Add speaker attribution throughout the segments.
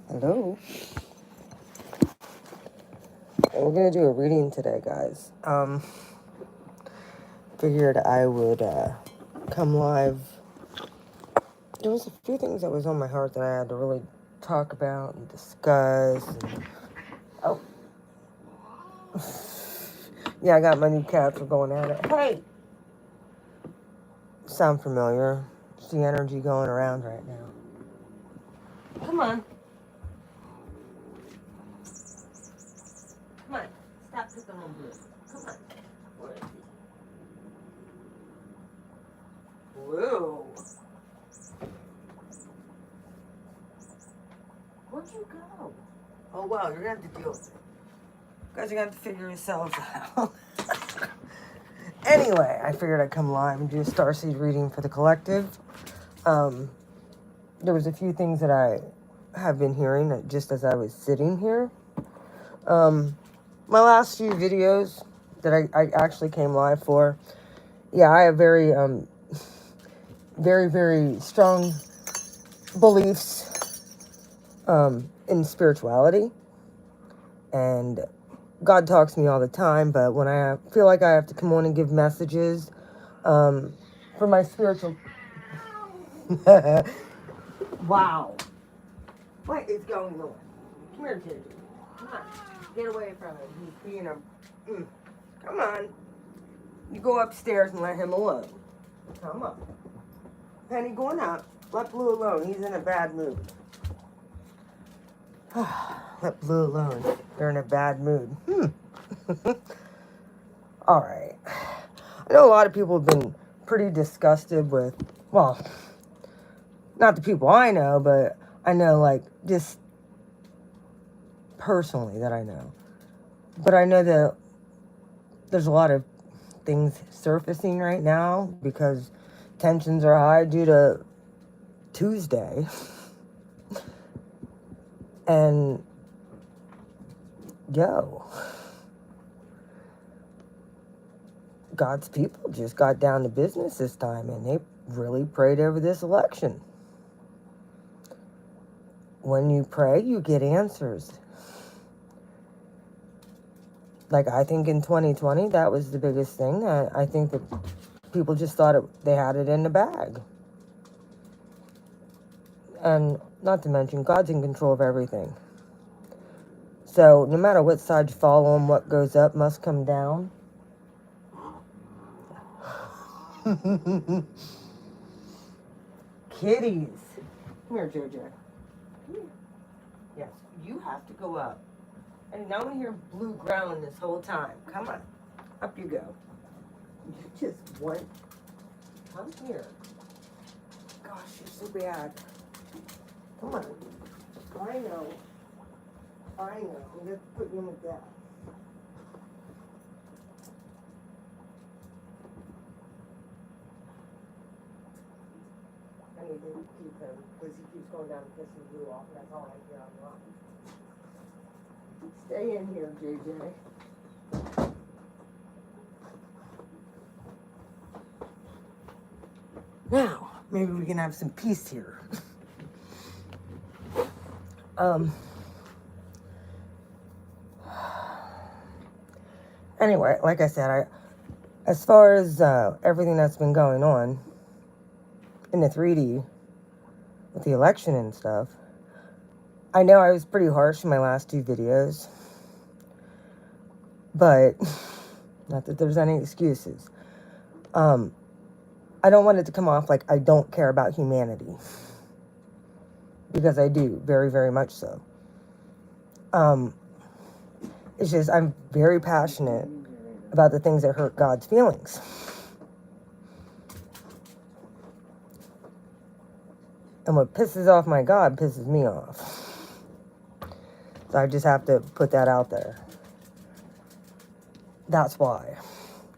Speaker 1: Hello. We're gonna do a reading today, guys. Figured I would come live. There was a few things that was on my heart that I had to really talk about and discuss. Oh, yeah, I got my new cats. We're going at it. Hey, sound familiar? It's the energy going around right now. Come on. Come on. Stop picking on Blue. Come on. Where is he? Blue. Where'd you go? Oh, wow. You're going to have to deal with it. You guys are going to have to figure yourselves out. Anyway, I figured I'd come live and do a starseed reading for the collective. There was a few things that I have been hearing that just as I was sitting here. My last few videos that I actually came live for, yeah, I have very, very strong beliefs in spirituality. And God talks to me all the time, but when I feel like I have to come on and give messages for my spiritual... Wow. What is going on? Come here, Gigi. Come on. Get away from him. He's being a... Come on. You go upstairs and let him alone. Come on. Penny, going up. Let Blue alone. He's in a bad mood. Let Blue alone. They're in a bad mood. All right. I know a lot of people have been pretty disgusted with, well, not the people I know, but I know, like, just personally that I know. But I know that there's a lot of things surfacing right now because tensions are high due to Tuesday. And, God's people just got down to business this time, and they really prayed over this election. When you pray, you get answers. Like, I think in 2020, that was the biggest thing. I think that people just thought they had it in the bag. And not to mention, God's in control of everything. So no matter what side you fall on, what goes up must come down. Kitties. Come here, JJ. Come here. Yes, you have to go up. And now we hear Blue growling this whole time. Come on. Up you go. You just want... Come here. Gosh, you're so bad. Come on. I know. Let's put you in the desk. I need to keep him because he keeps going down and pissing Blue off. That's all I hear on the line. Stay in here, JJ. Now, maybe we can have some peace here. Anyway, like I said, as far as everything that's been going on in the 3D with the election and stuff, I know I was pretty harsh in my last two videos, but not that there's any excuses. I don't want it to come off like I don't care about humanity, because I do, very, very much so. It's just I'm very passionate about the things that hurt God's feelings. And what pisses off my God pisses me off. So I just have to put that out there. That's why.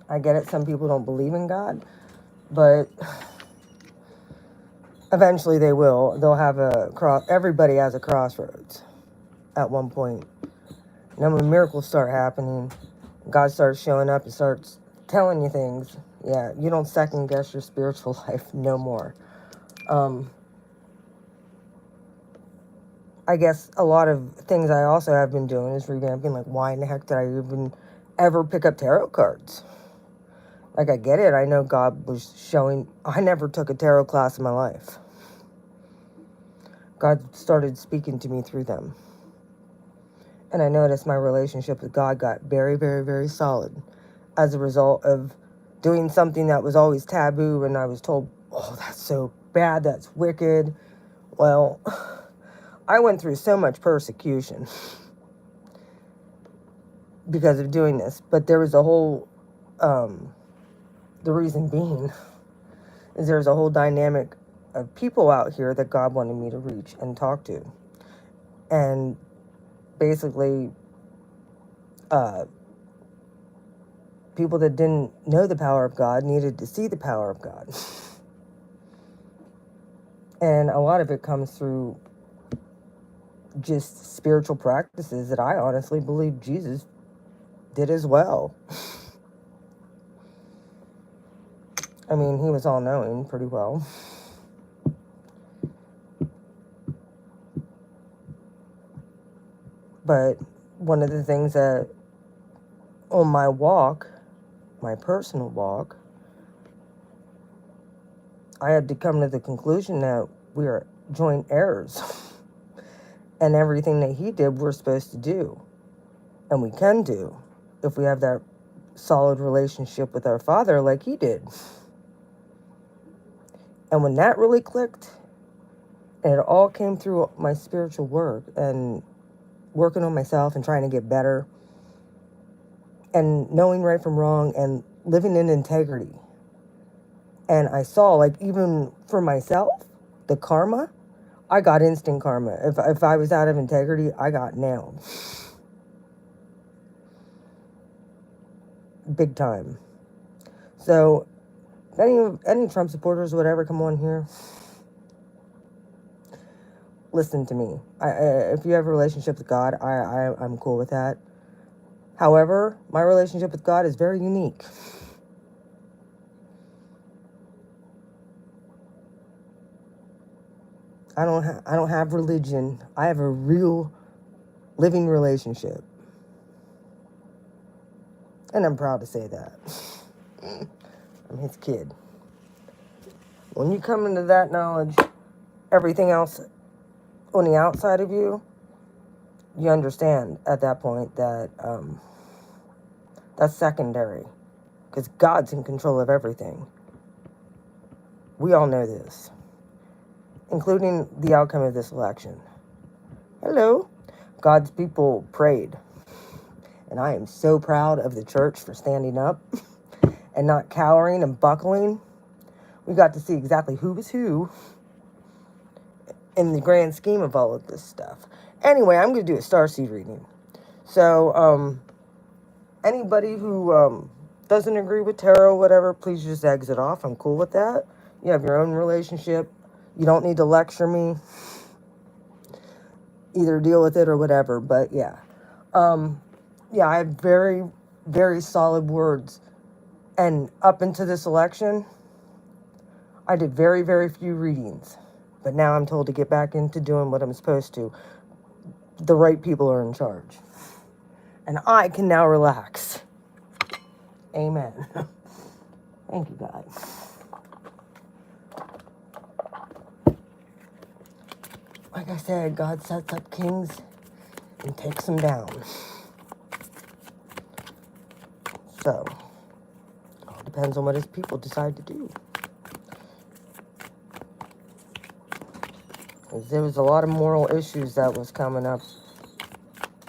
Speaker 1: I get it, some people don't believe in God, but eventually they will. They'll have everybody has a crossroads at one point. And then when miracles start happening, God starts showing up and starts telling you things. Yeah, you don't second guess your spiritual life no more. I guess a lot of things I also have been doing is revamping, like, why in the heck did I even ever pick up tarot cards? Like, I get it. I know God was showing. I never took a tarot class in my life. God started speaking to me through them. And I noticed my relationship with God got very, very, very solid as a result of doing something that was always taboo. And I was told, oh, that's so bad. That's wicked. Well, I went through so much persecution because of doing this. But there was a whole, the reason being is there's a whole dynamic of people out here that God wanted me to reach and talk to. And basically, people that didn't know the power of God needed to see the power of God. And a lot of it comes through just spiritual practices that I honestly believe Jesus did as well. I mean, he was all-knowing pretty well. But one of the things that on my walk, my personal walk, I had to come to the conclusion that we are joint heirs. And everything that he did, we're supposed to do. And we can do if we have that solid relationship with our Father like he did. And when that really clicked, and it all came through my spiritual work and working on myself and trying to get better and knowing right from wrong and living in integrity. And I saw, like, even for myself, the karma, I got instant karma. If I was out of integrity, I got nailed. Big time. So, any Trump supporters or whatever come on here, listen to me. If you have a relationship with God, I'm cool with that. However, my relationship with God is very unique. I don't have religion. I have a real living relationship. And I'm proud to say that. I'm his kid. When you come into that knowledge, everything else on the outside of you, you understand at that point that that's secondary. Because God's in control of everything. We all know this. Including the outcome of this election. Hello. God's people prayed. And I am so proud of the church for standing up and not cowering and buckling. We got to see exactly who was who in the grand scheme of all of this stuff. Anyway, I'm going to do a starseed reading. So, anybody who doesn't agree with tarot, whatever, please just exit off. I'm cool with that. You have your own relationship. You don't need to lecture me. Either deal with it or whatever. But yeah. Yeah, I have very, very solid words. And up into this election, I did very, very few readings. But now I'm told to get back into doing what I'm supposed to. The right people are in charge. And I can now relax. Amen. Thank you, God. Like I said, God sets up kings and takes them down. So, it all depends on what his people decide to do. There was a lot of moral issues that was coming up.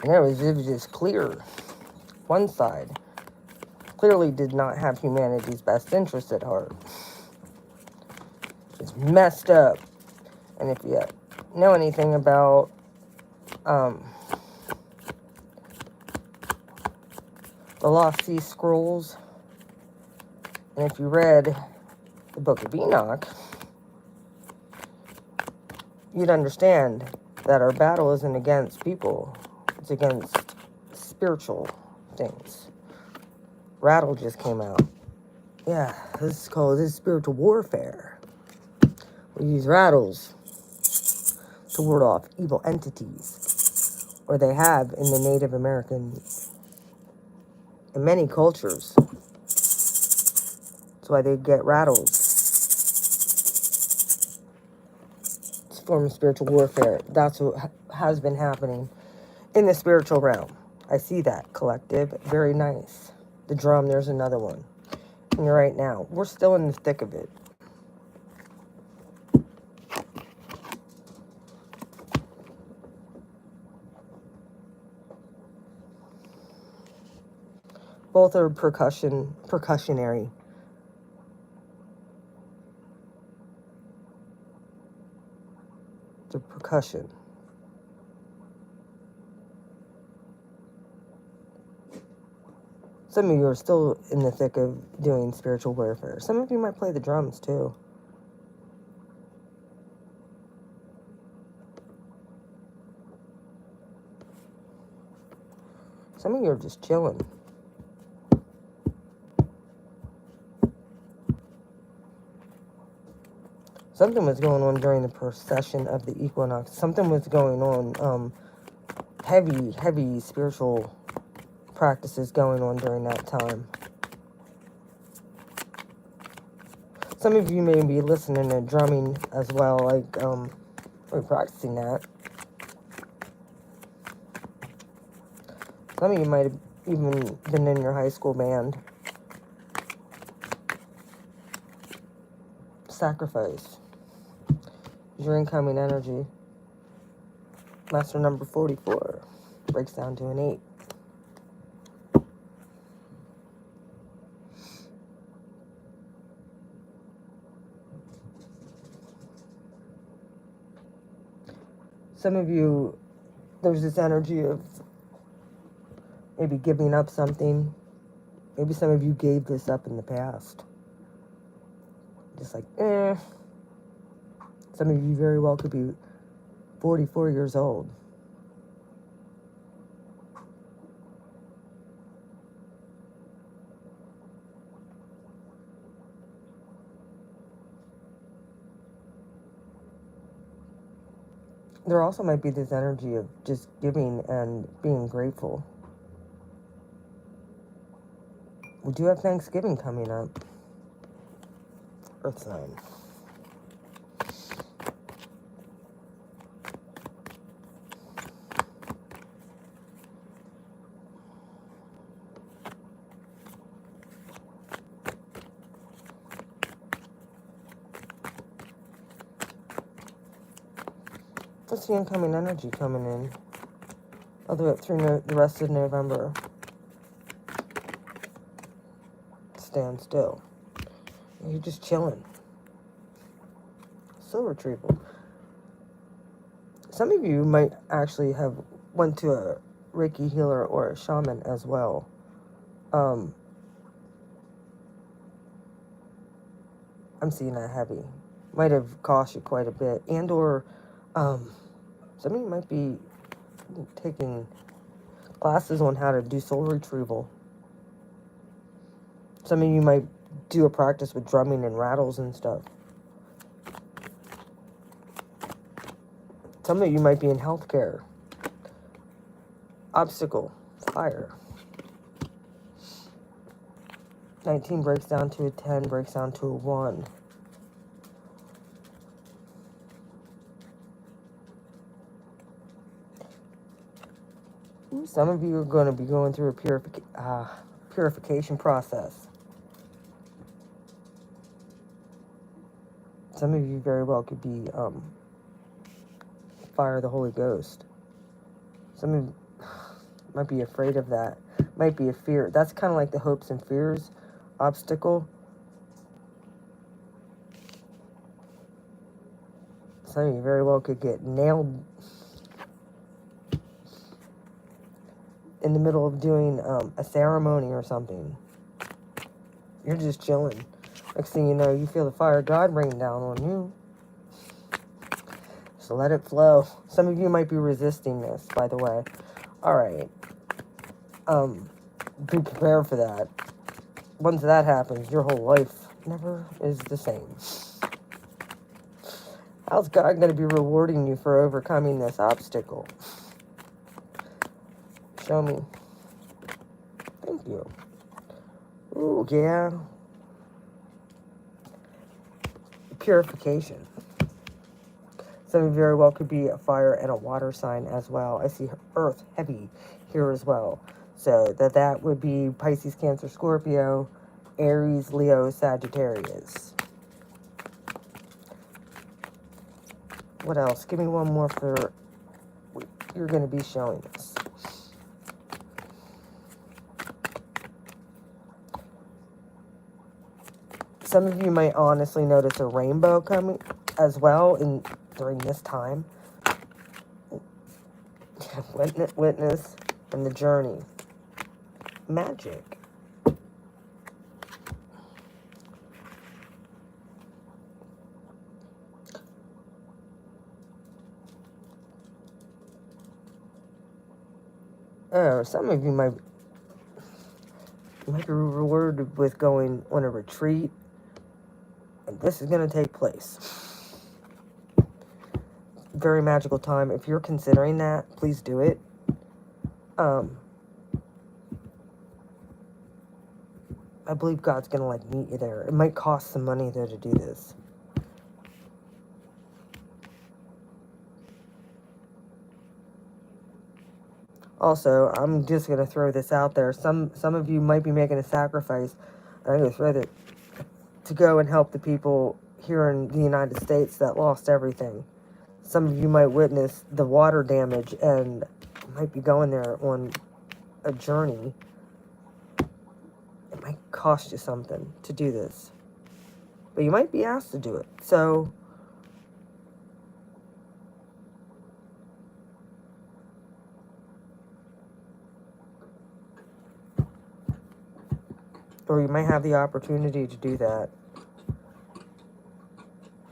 Speaker 1: And it was just clear. One side clearly did not have humanity's best interest at heart. It's messed up. And if you know anything about the Lost Sea Scrolls, and if you read the Book of Enoch, you'd understand that our battle isn't against people. It's against spiritual things. Rattle just came out. Yeah, this is spiritual warfare. We use rattles to ward off evil entities, or they have in the Native American, in many cultures. That's why they get rattles. It's a form of spiritual warfare. That's what has been happening in the spiritual realm. I see that, collective. Very nice. The drum, there's another one. And right now, we're still in the thick of it. Both are percussionary. The percussion. Some of you are still in the thick of doing spiritual warfare. Some of you might play the drums too. Some of you are just chilling. Something was going on during the procession of the equinox. Something was going on, heavy spiritual practices going on during that time. Some of you may be listening to drumming as well, like, we're practicing that. Some of you might have even been in your high school band. Sacrifice. Your incoming energy. Master number 44 breaks down to an 8. Some of you, there's this energy of maybe giving up something. Maybe some of you gave this up in the past. Just like, Some of you very well could be 44 years old. There also might be this energy of just giving and being grateful. We do have Thanksgiving coming up. Earth sign. What's the incoming energy coming in? All the way up through the rest of November. Stand still. You're just chilling. Soul retrieval. Some of you might actually have went to a Reiki healer or a shaman as well. I'm seeing that heavy. Might have cost you quite a bit. And or some of you might be taking classes on how to do soul retrieval. Some of you might do a practice with drumming and rattles and stuff. Some of you might be in healthcare. Obstacle. Fire. 19 breaks down to a 10, breaks down to a 1. Some of you are going to be going through a purification process. Some of you very well could be fire of the Holy Ghost. Some of you might be afraid of that. Might be a fear. That's kind of like the hopes and fears obstacle. Some of you very well could get nailed in the middle of doing a ceremony or something. You're just chilling. Next thing you know, you feel the fire of God rain down on you. So let it flow. Some of you might be resisting this, by the way. All right. Be prepared for that. once that happens, your whole life never is the same. How's God going to be rewarding you for overcoming this obstacle? Show me. Thank you. Ooh, yeah. Purification. Some of you very well could be a fire and a water sign as well. I see earth heavy here as well. So that would be Pisces, Cancer, Scorpio, Aries, Leo, Sagittarius. What else? Give me one more for what you're going to be showing us. Some of you might honestly notice a rainbow coming as well during this time. Witness and the journey. Magic. Oh, some of you might be rewarded with going on a retreat. And this is going to take place. Very magical time. If you're considering that, please do it. I believe God's going to meet you there. It might cost some money though to do this. Also, I'm just going to throw this out there. Some of you might be making a sacrifice. I'm going to throw that to go and help the people here in the United States that lost everything. Some of you might witness the water damage and might be going there on a journey. It might cost you something to do this. But you might be asked to do it. So, or you might have the opportunity to do that.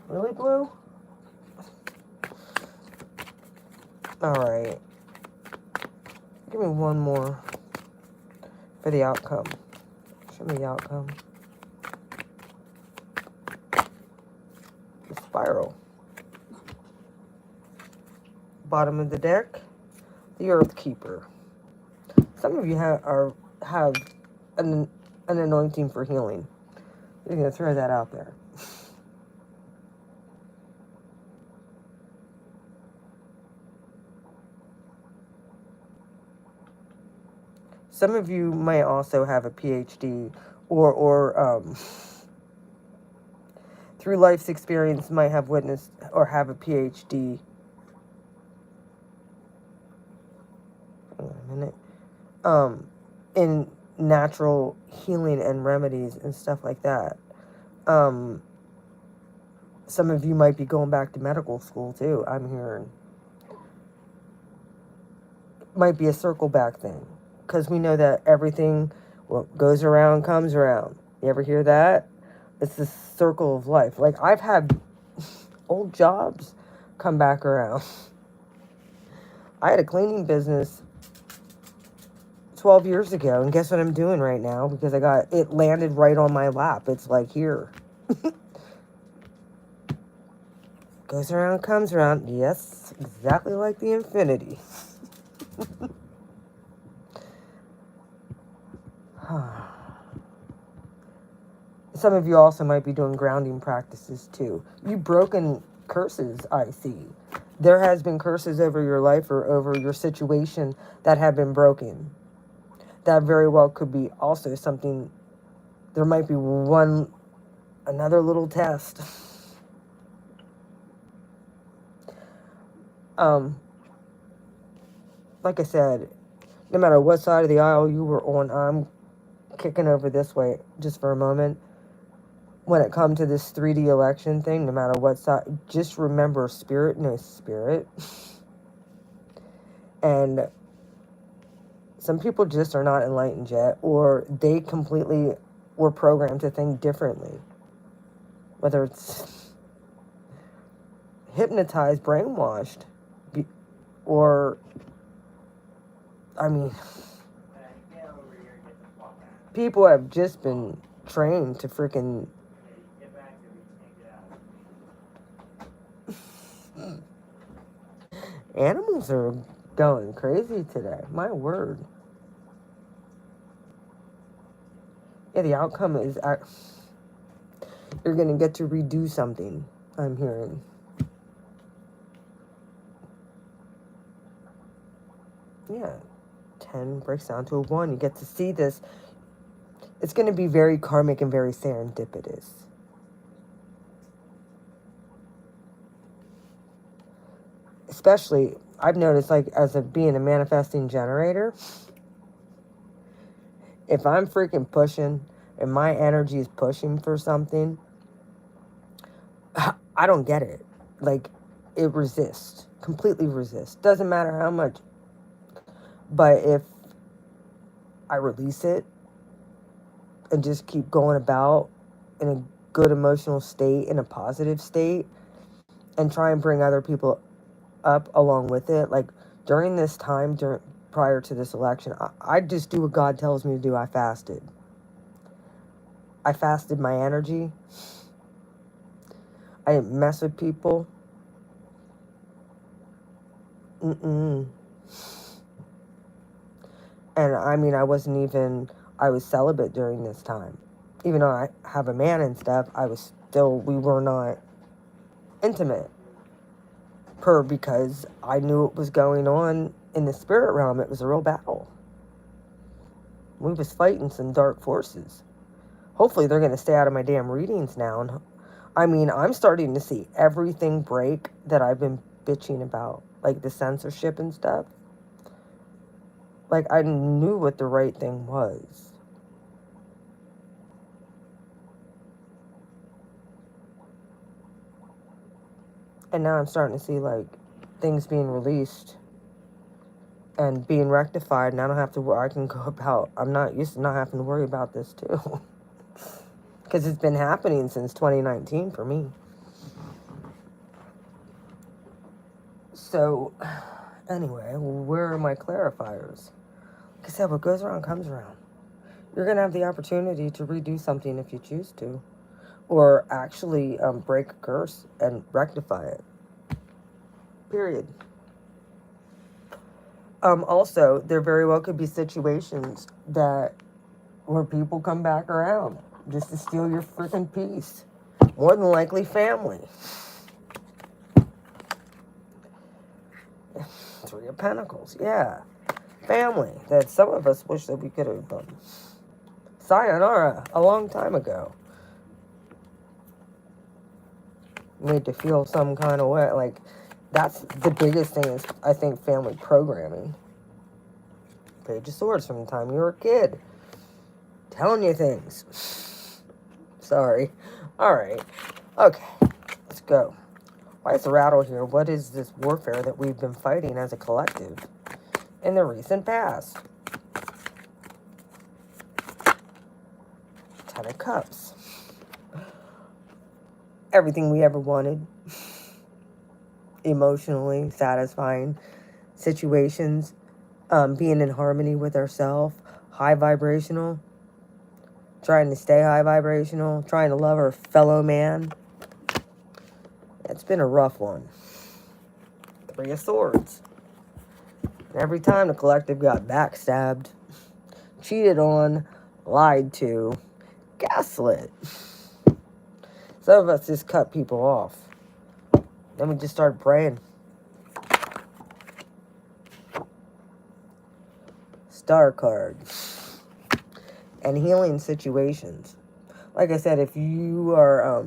Speaker 1: Really, Blue? Alright. Give me one more for the outcome. Show me the outcome. The spiral. Bottom of the deck, the Earth Keeper. Some of you have an anointing for healing. I'm going to throw that out there. Some of you might also have a PhD or through life's experience might have witnessed or have a PhD. Wait a minute. In natural healing and remedies and stuff like that. Some of you might be going back to medical school too, I'm hearing. Might be a circle back thing. Because we know that everything, what goes around comes around. You ever hear that? It's the circle of life. Like, I've had old jobs come back around. I had a cleaning business 12 years ago, and guess what I'm doing right now? Because it landed right on my lap. It's like, here. Goes around, comes around. Yes, exactly like the infinity. Some of you also might be doing grounding practices too. You've broken curses, I see. There has been curses over your life or over your situation that have been broken. That very well could be also something. There might be another little test. Like I said, no matter what side of the aisle you were on, I'm kicking over this way just for a moment. When it comes to this 3D election thing, no matter what side, just remember, spirit knows spirit. And some people just are not enlightened yet, or they completely were programmed to think differently. Whether it's hypnotized, brainwashed, or, I mean, People have just been trained to freaking... Animals are going crazy today. My word. Yeah, the outcome is... You're going to get to redo something, I'm hearing. Yeah. 10 breaks down to a 1. You get to see this. It's going to be very karmic and very serendipitous. Especially, I've noticed, like, as being a manifesting generator, if I'm freaking pushing and my energy is pushing for something, I don't get it. Like, it resists. Completely resists. Doesn't matter how much. But if I release it and just keep going about in a good emotional state, in a positive state, and try and bring other people up along with it, like during this time, prior to this election, I just do what God tells me to do. I fasted my energy. I didn't mess with people. And I mean, I was celibate during this time. Even though I have a man and stuff, we were not intimate. Because I knew what was going on in the spirit realm. It was a real battle. We was fighting some dark forces. Hopefully they're going to stay out of my damn readings now. And I mean, I'm starting to see everything break that I've been bitching about. Like the censorship and stuff. Like, I knew what the right thing was. And now I'm starting to see, like, things being released and being rectified. And I don't have to worry. I can go about... I'm not used to not having to worry about this, too. Because it's been happening since 2019 for me. So, anyway, where are my clarifiers? Like I said, what goes around comes around. You're going to have the opportunity to redo something if you choose to. Or actually break a curse and rectify it. Period. Also, there very well could be situations where people come back around just to steal your freaking peace. More than likely family. 3 of Pentacles, yeah. Family that some of us wish that we could have sayonara a long time ago. Made to feel some kind of way. Like, that's the biggest thing is, I think, family programming. Page of Swords from the time you were a kid. Telling you things. Sorry. Alright. Okay. Let's go. Why is the rattle here? What is this warfare that we've been fighting as a collective in the recent past? 10 of Cups. Everything we ever wanted. Emotionally satisfying situations. Being in harmony with ourselves. High vibrational. Trying to stay high vibrational. Trying to love our fellow man. It's been a rough one. 3 of Swords. And every time the collective got backstabbed, cheated on, lied to, gaslit. Some of us just cut people off. Then we just started praying. Star card. And healing situations. Like I said, if you are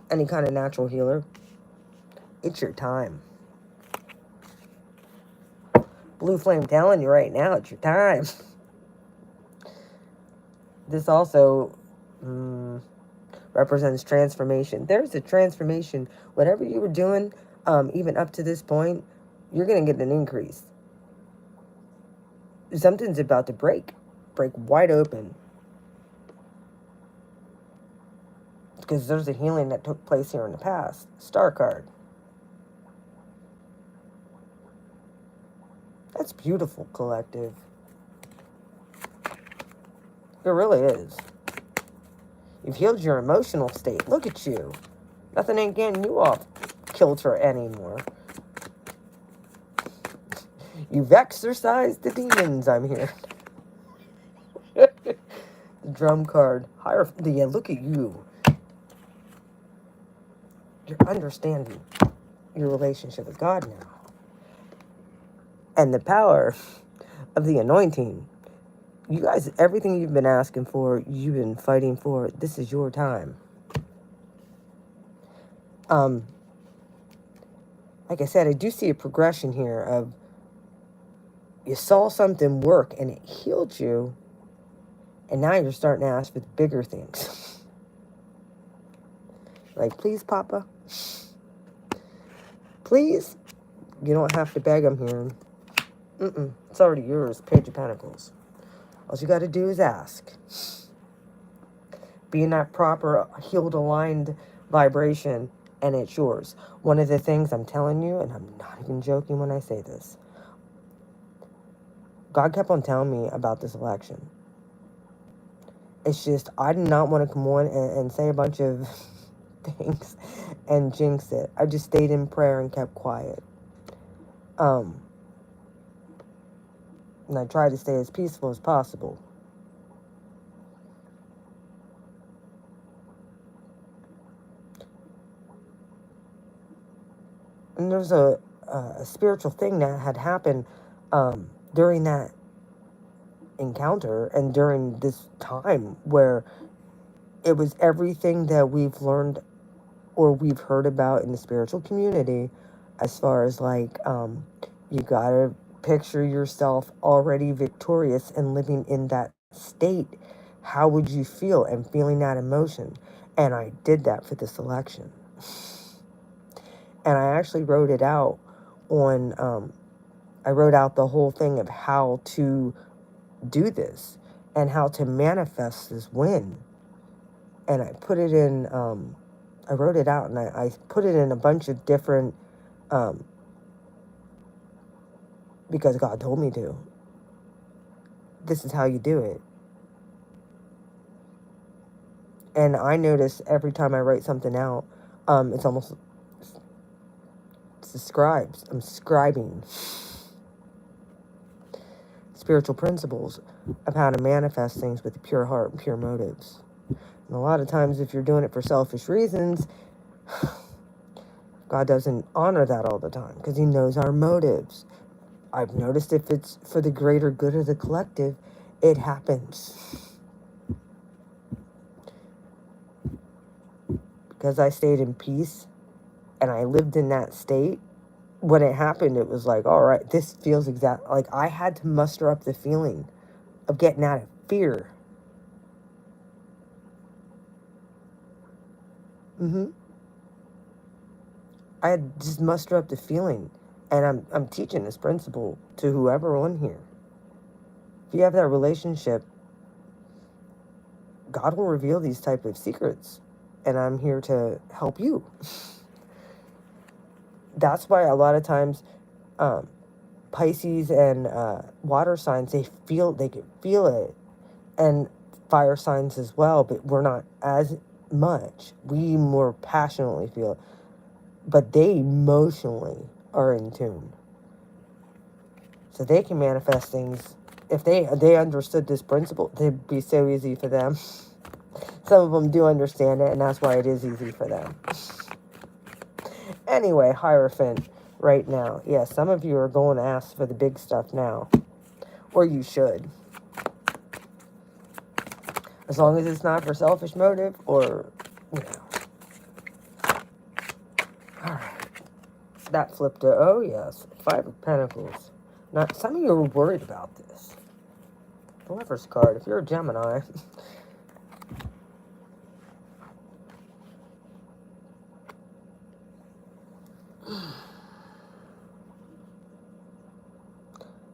Speaker 1: any kind of natural healer, it's your time. Blue Flame telling you right now, it's your time. This also represents transformation. There's a transformation. Whatever you were doing, even up to this point, you're going to get an increase. Something's about to break wide open. Because there's a healing that took place here in the past. Star card. That's beautiful, collective. It really is. You've healed your emotional state. Look at you. Nothing ain't getting you off kilter anymore. You've exorcised the demons, I'm here. The drum card. Yeah, look at you. You're understanding your relationship with God now. And the power of the anointing. You guys, everything you've been asking for, you've been fighting for, this is your time. Like I said, I do see a progression here of you saw something work and it healed you, and now you're starting to ask for the bigger things. Like, please, Papa. Please. You don't have to beg them here. It's already yours, Page of Pentacles. All you got to do is ask. Be in that proper, healed, aligned vibration, and it's yours. One of the things I'm telling you, and I'm not even joking when I say this, God kept on telling me about this election. It's just, I did not want to come on and say a bunch of things and jinx it. I just stayed in prayer and kept quiet. And I tried to stay as peaceful as possible. And there's a spiritual thing that had happened during that encounter and during this time where it was everything that we've learned or we've heard about in the spiritual community, as far as like, you gotta picture yourself already victorious and living in that state. How would you feel? And feeling that emotion. And I did that for this election. And I actually wrote it out on, I wrote out the whole thing of how to do this and how to manifest this win. And I put it in, I wrote it out and I put it in a bunch of different, because God told me to. This is how you do it. And I notice every time I write something out, it's almost, it's the scribes. I'm scribing spiritual principles of how to manifest things with a pure heart and pure motives. And a lot of times, if you're doing it for selfish reasons, God doesn't honor that all the time because he knows our motives. I've noticed if it's for the greater good of the collective, it happens. Because I stayed in peace and I lived in that state, when it happened, it was like, all right, this feels exact. Like I had to muster up the feeling of getting out of fear. I had to just muster up the feeling. And I'm teaching this principle to whoever on here. If you have that relationship, God will reveal these type of secrets. And I'm here to help you. That's why a lot of times Pisces and water signs, they can feel it. And fire signs as well, but we're not as much. We more passionately feel it. But they emotionally are in tune. So they can manifest things. If they understood this principle, it'd be so easy for them. Some of them do understand it, and that's why it is easy for them. Anyway, Hierophant, right now. Yeah, some of you are going to ask for the big stuff now. Or you should. As long as it's not for selfish motive or, you know. Alright. That flipped to, oh yes, 5 of Pentacles. Now, some of you are worried about this. The Lover's card, if you're a Gemini.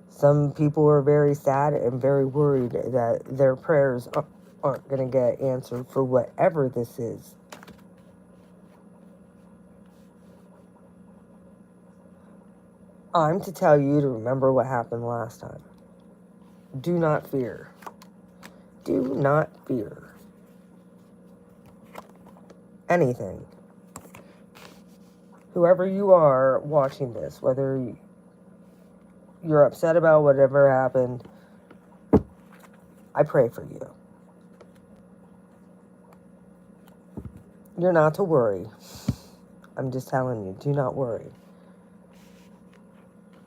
Speaker 1: Some people are very sad and very worried that their prayers aren't going to get answered for whatever this is. I'm to tell you to remember what happened last time. Do not fear. Do not fear anything. Whoever you are watching this, whether you're upset about whatever happened, I pray for you. You're not to worry. I'm just telling you, do not worry.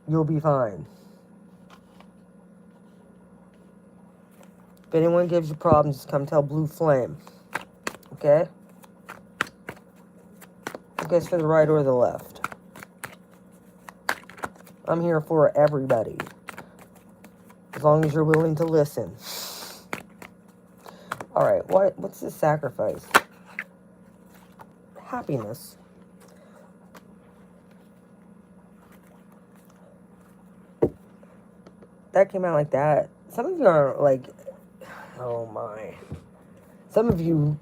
Speaker 1: You'll be fine. If anyone gives you problems, just come tell Blue Flame. Okay? I guess for the right or the left. I'm here for everybody. As long as you're willing to listen. Alright, what's the sacrifice? Happiness. That came out like that. Some of you are like, oh my. Some of you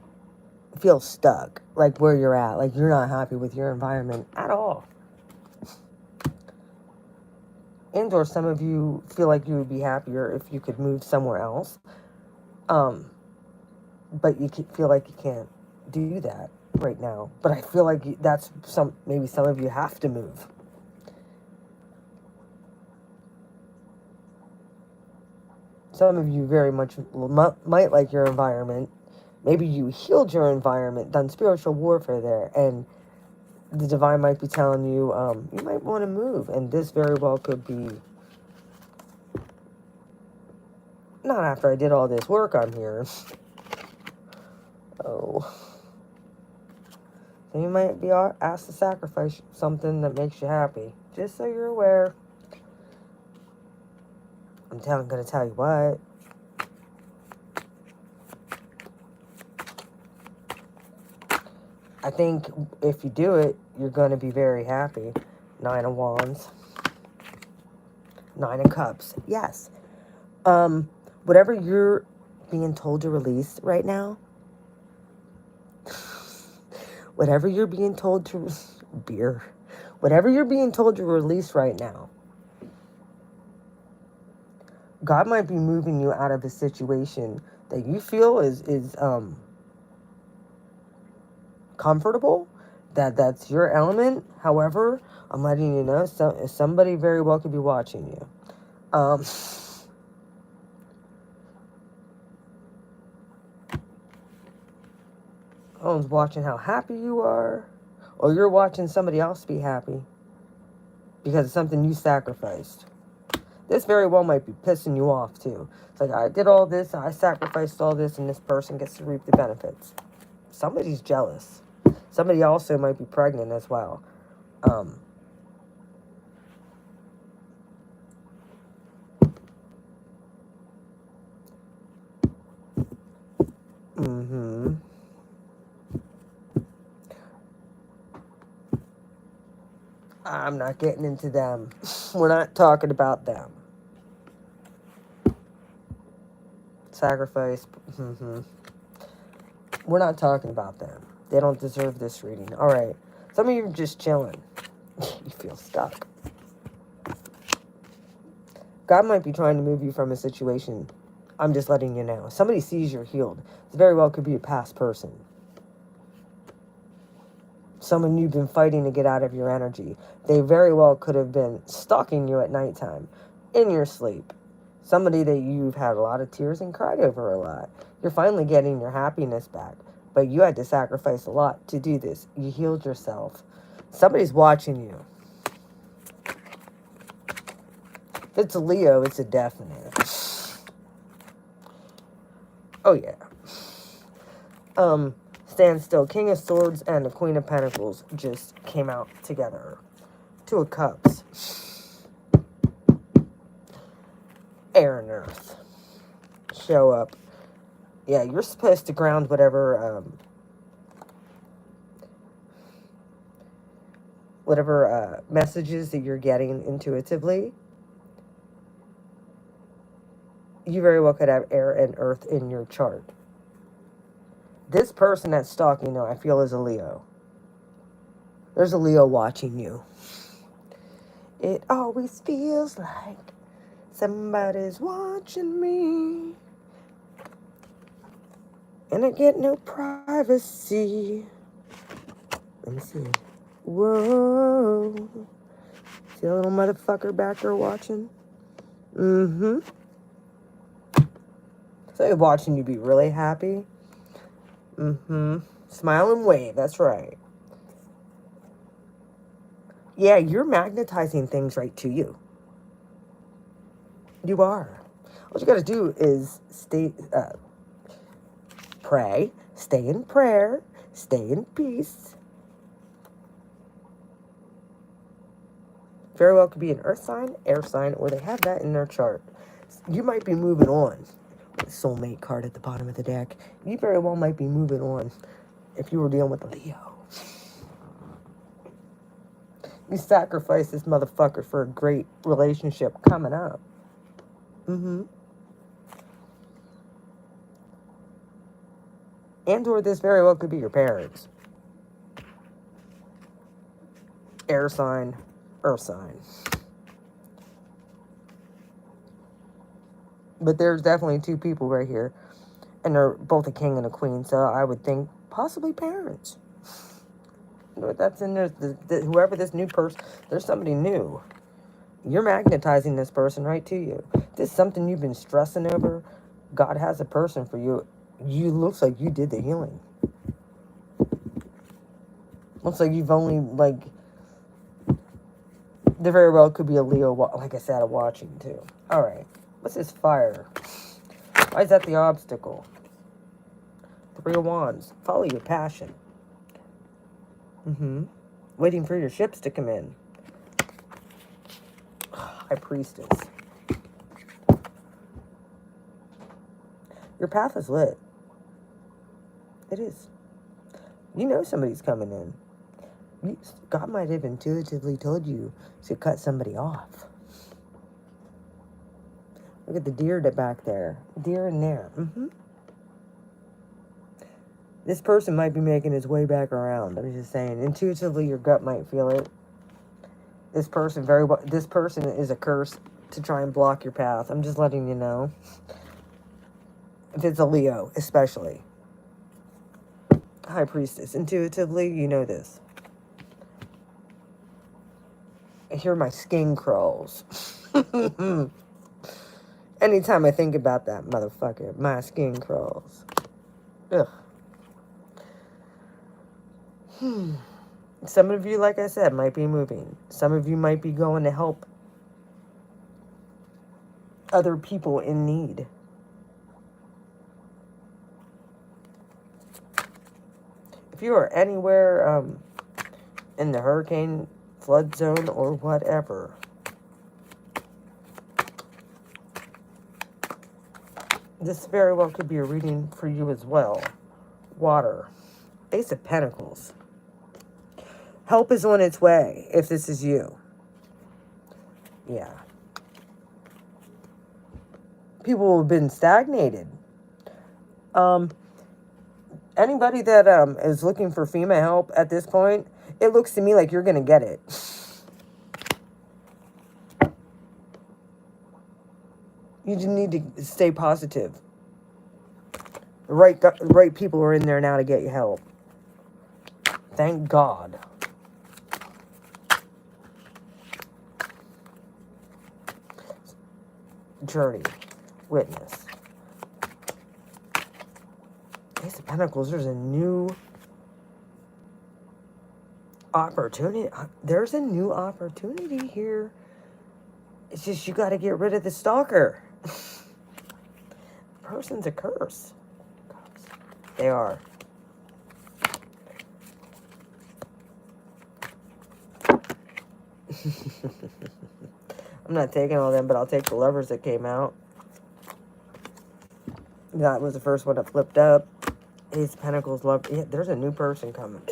Speaker 1: feel stuck, like where you're at. Like you're not happy with your environment at all. And or some of you feel like you would be happier if you could move somewhere else. But you feel like you can't do that right now. But I feel like that's maybe some of you have to move. Some of you very much might like your environment. Maybe you healed your environment, done spiritual warfare there, and the divine might be telling you, you might want to move. And this very well could be, not after I did all this work on here. Oh. So you might be asked to sacrifice something that makes you happy. Just so you're aware. I'm going to tell you what. I think if you do it, you're going to be very happy. 9 of Wands. 9 of Cups. Yes. Whatever you're being told to release right now, whatever you're being told to whatever you're being told to release right now, God might be moving you out of a situation that you feel is comfortable, that's your element. However, I'm letting you know, somebody very well could be watching you. Someone's watching how happy you are, or you're watching somebody else be happy because of something you sacrificed. This very well might be pissing you off too. It's like, I did all this, I sacrificed all this, and this person gets to reap the benefits. Somebody's jealous. Somebody also might be pregnant as well. I'm not getting into them. We're not talking about them. Sacrifice. We're not talking about them. They don't deserve this reading. All right. Some of you are just chilling. You feel stuck. God might be trying to move you from a situation. I'm just letting you know. Somebody sees you're healed. It very well could be a past person. Someone you've been fighting to get out of your energy. They very well could have been stalking you at nighttime, in your sleep. Somebody that you've had a lot of tears and cried over a lot. You're finally getting your happiness back. But you had to sacrifice a lot to do this. You healed yourself. Somebody's watching you. If it's a Leo, it's a definite. Oh, yeah. Stand still. King of Swords and the Queen of Pentacles just came out together. 2 of Cups. Air and Earth. Show up. Yeah, you're supposed to ground whatever messages that you're getting intuitively. You very well could have air and earth in your chart. This person that's stalking you, I feel, is a Leo. There's a Leo watching you. It always feels like somebody's watching me. And I get no privacy. Let me see. Whoa. See a little motherfucker back there watching? Mm-hmm. So you're watching you be really happy. Mm-hmm. Smile and wave. That's right. Yeah, you're magnetizing things right to you. You are. What you got to do is pray, stay in prayer, stay in peace. Very well could be an earth sign, air sign, or they have that in their chart. You might be moving on. Soulmate card at the bottom of the deck. You very well might be moving on if you were dealing with a Leo. You sacrifice this motherfucker for a great relationship coming up. Mm-hmm. And or this very well could be your parents. Air sign, earth sign. But there's definitely two people right here. And they're both a king and a queen. So I would think possibly parents. That's in there. Whoever this new person, there's somebody new. You're magnetizing this person right to you. This is something you've been stressing over. God has a person for you. You looks like you did the healing. Looks like you've only, like, there very well could be a Leo, like I said, watching too. All right. What's this fire? Why is that the obstacle? 3 of Wands. Follow your passion. Mm-hmm. Waiting for your ships to come in. High Priestess. Your path is lit. It is. You know somebody's coming in. God might have intuitively told you to cut somebody off. Look at the deer back there. Deer in there. Mm-hmm. This person might be making his way back around. I'm just saying. Intuitively, your gut might feel it. This person is a curse to try and block your path. I'm just letting you know. If it's a Leo, especially. High Priestess. Intuitively, you know this. I hear my skin crawls. Anytime I think about that motherfucker, my skin crawls. Ugh. Some of you, like I said, might be moving. Some of you might be going to help other people in need. If you are anywhere in the hurricane flood zone or whatever, this very well could be a reading for you as well. Water. Ace of Pentacles. Help is on its way if this is you. Yeah. People have been stagnated. Anybody that is looking for FEMA help at this point, it looks to me like you're going to get it. You just need to stay positive. The right people are in there now to get you help. Thank God. Journey. Witness. Ace of Pentacles, there's a new opportunity. There's a new opportunity here. It's just you got to get rid of the stalker. Person's a curse. They are. I'm not taking all them, but I'll take the Lovers that came out. That was the first one that flipped up. Ace of Pentacles, love. Yeah, there's a new person coming.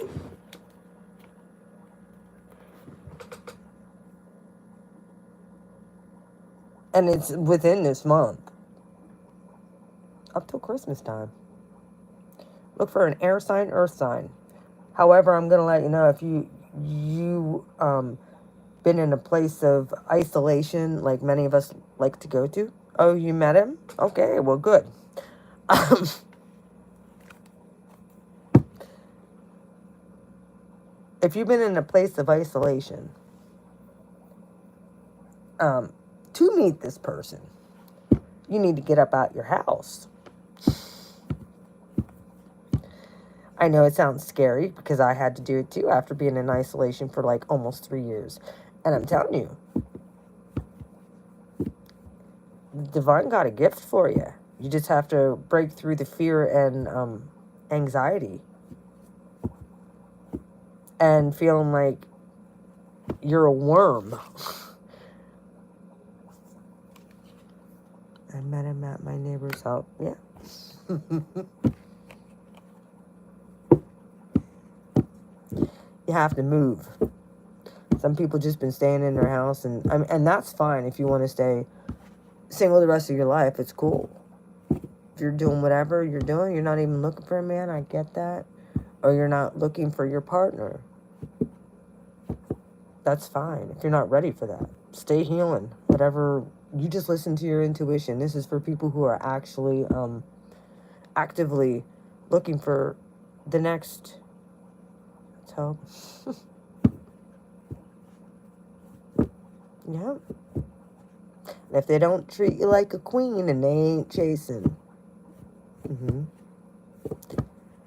Speaker 1: And it's within this month. Up till Christmas time. Look for an air sign, earth sign. However, I'm going to let you know if you been in a place of isolation like many of us like to go to. Oh, you met him? Okay, well, good. if you've been in a place of isolation, to meet this person, you need to get up out your house. I know it sounds scary because I had to do it too after being in isolation for like almost 3 years. And I'm telling you, the divine got a gift for you. You just have to break through the fear and anxiety and feeling like you're a worm. I met him at my neighbor's house. Yeah. You have to move. Some people just been staying in their house, and that's fine if you want to stay single the rest of your life. It's cool. If you're doing whatever you're doing, you're not even looking for a man, I get that. Or you're not looking for your partner. That's fine. If you're not ready for that, stay healing. Whatever, you just listen to your intuition. This is for people who are actually actively looking for the next help. Yeah. And if they don't treat you like a queen and they ain't chasing,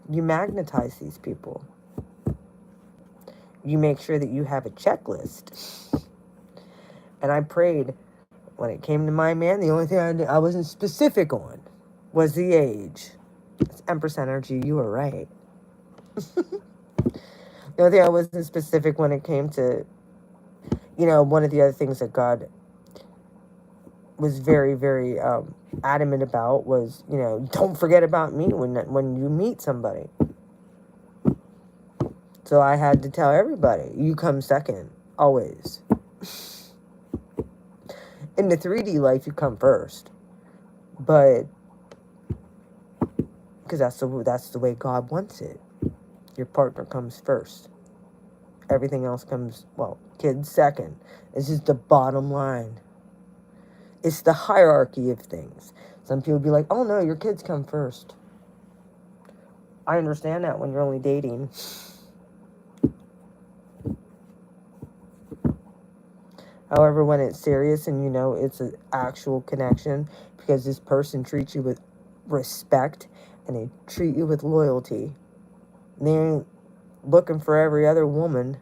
Speaker 1: you magnetize these people. You make sure that you have a checklist. And I prayed when it came to my man, the only thing I wasn't specific on was the age. It's Empress energy. You were right. The only thing I wasn't specific when it came to, one of the other things that God was very, very adamant about was, don't forget about me when you meet somebody. So I had to tell everybody, you come second, always. In the 3D life, you come first. But, because that's the way God wants it. Your partner comes first. Everything else comes, kids second. It's just the bottom line. It's the hierarchy of things. Some people be like, oh no, your kids come first. I understand that when you're only dating. However, when it's serious and it's an actual connection, because this person treats you with respect and they treat you with loyalty, they ain't looking for every other woman.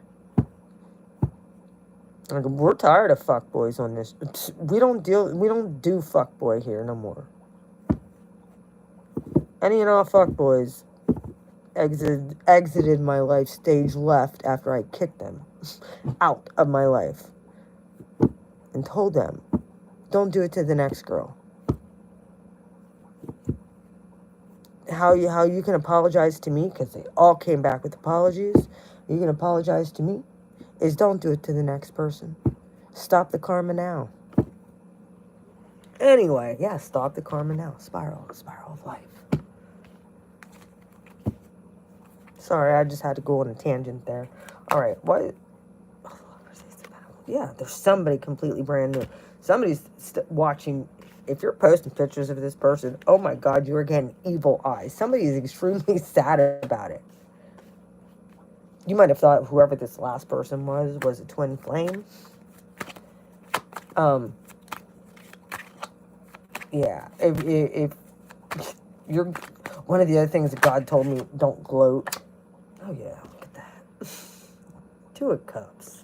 Speaker 1: Like, we're tired of fuckboys on this. We don't do fuckboy here no more. Any and all fuckboys exited my life stage left after I kicked them out of my life. And told them, don't do it to the next girl. How you can apologize to me, because they all came back with apologies. You can apologize to me, is don't do it to the next person. Stop the karma now. Anyway, yeah, stop the karma now. Spiral of life. Sorry, I just had to go on a tangent there. All right, what? Yeah, there's somebody completely brand new. Somebody's watching. If you're posting pictures of this person, oh my God, you are getting evil eyes. Somebody is extremely sad about it. You might have thought whoever this last person was a twin flame. Yeah, if you're, one of the other things that God told me, don't gloat. Oh yeah, look at that. Two of Cups.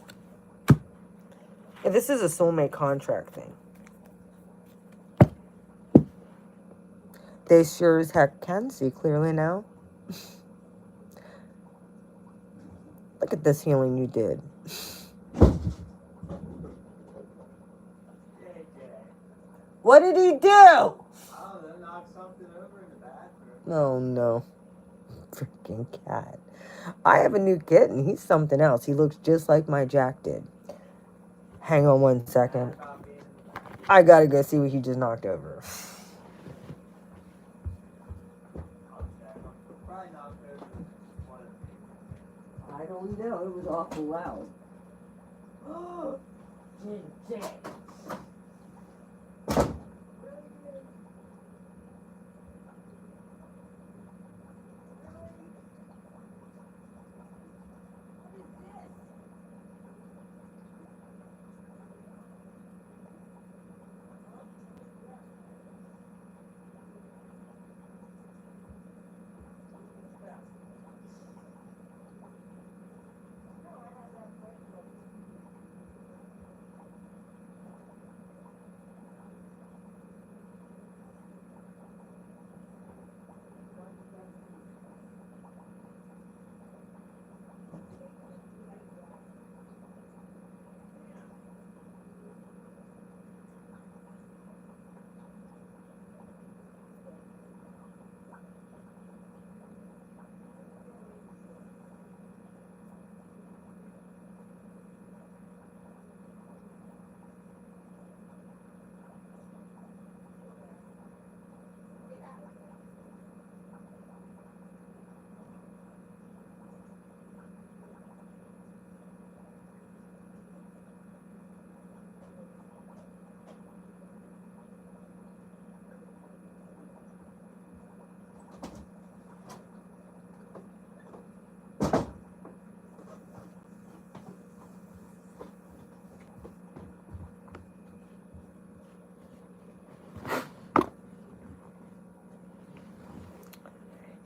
Speaker 1: Yeah, this is a soulmate contract thing. They sure as heck can see clearly now. Look at this healing you did. What did he do?
Speaker 2: Oh, they knocked something over in the bathroom.
Speaker 1: Oh no. Freaking cat. I have a new kitten. He's something else. He looks just like my Jack did. Hang on one second. I gotta go see what he just knocked over. I don't know. It was awful loud. Oh,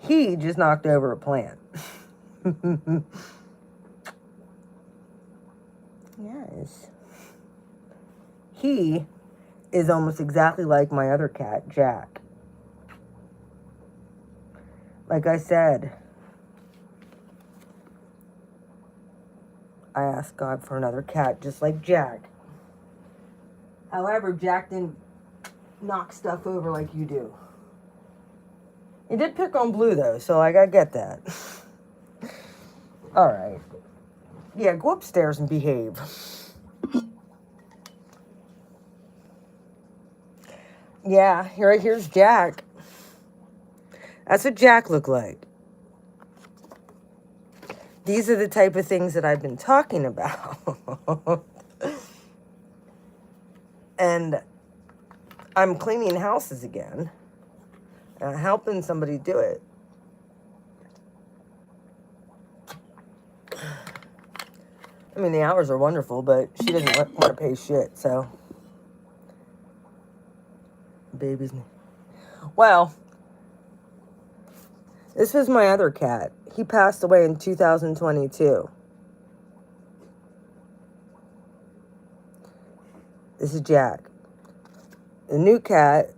Speaker 1: He just knocked over a plant. Yes. He is almost exactly like my other cat, Jack. Like I said, I asked God for another cat just like Jack. However, Jack didn't knock stuff over like you do. He did pick on Blue, though, so like, I get that. All right. Yeah, go upstairs and behave. Yeah, here's Jack. That's what Jack looked like. These are the type of things that I've been talking about. And I'm cleaning houses again. And helping somebody do it. I mean, the hours are wonderful, but she doesn't want to pay shit, so. Baby's name. Well, this was my other cat. He passed away in 2022. This is Jack. The new cat,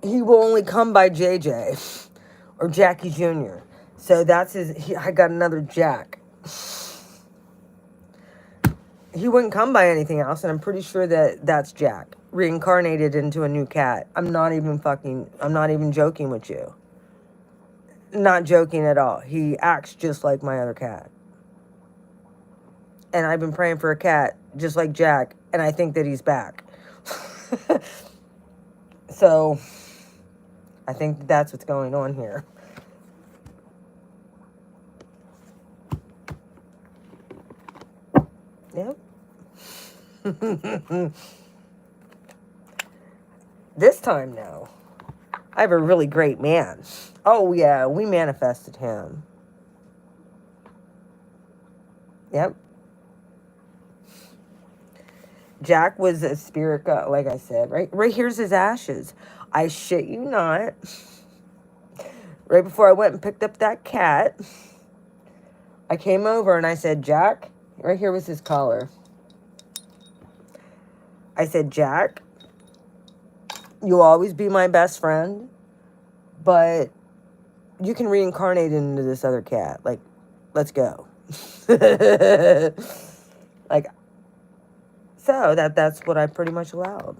Speaker 1: he will only come by JJ or Jackie Jr. So that's I got another Jack. He wouldn't come by anything else, and I'm pretty sure that that's Jack, reincarnated into a new cat. I'm not even joking with you. Not joking at all. He acts just like my other cat. And I've been praying for a cat just like Jack, and I think that he's back. So, I think that's what's going on here. Yep. This time now, I have a really great man. Oh yeah, we manifested him. Yep. Jack was a spirit god, like I said. Right here's his ashes. I shit you not. Right before I went and picked up that cat, I came over and I said, Jack, right here was his collar. I said, Jack, you'll always be my best friend, but you can reincarnate into this other cat. Like, let's go. Like, so that's what I pretty much allowed.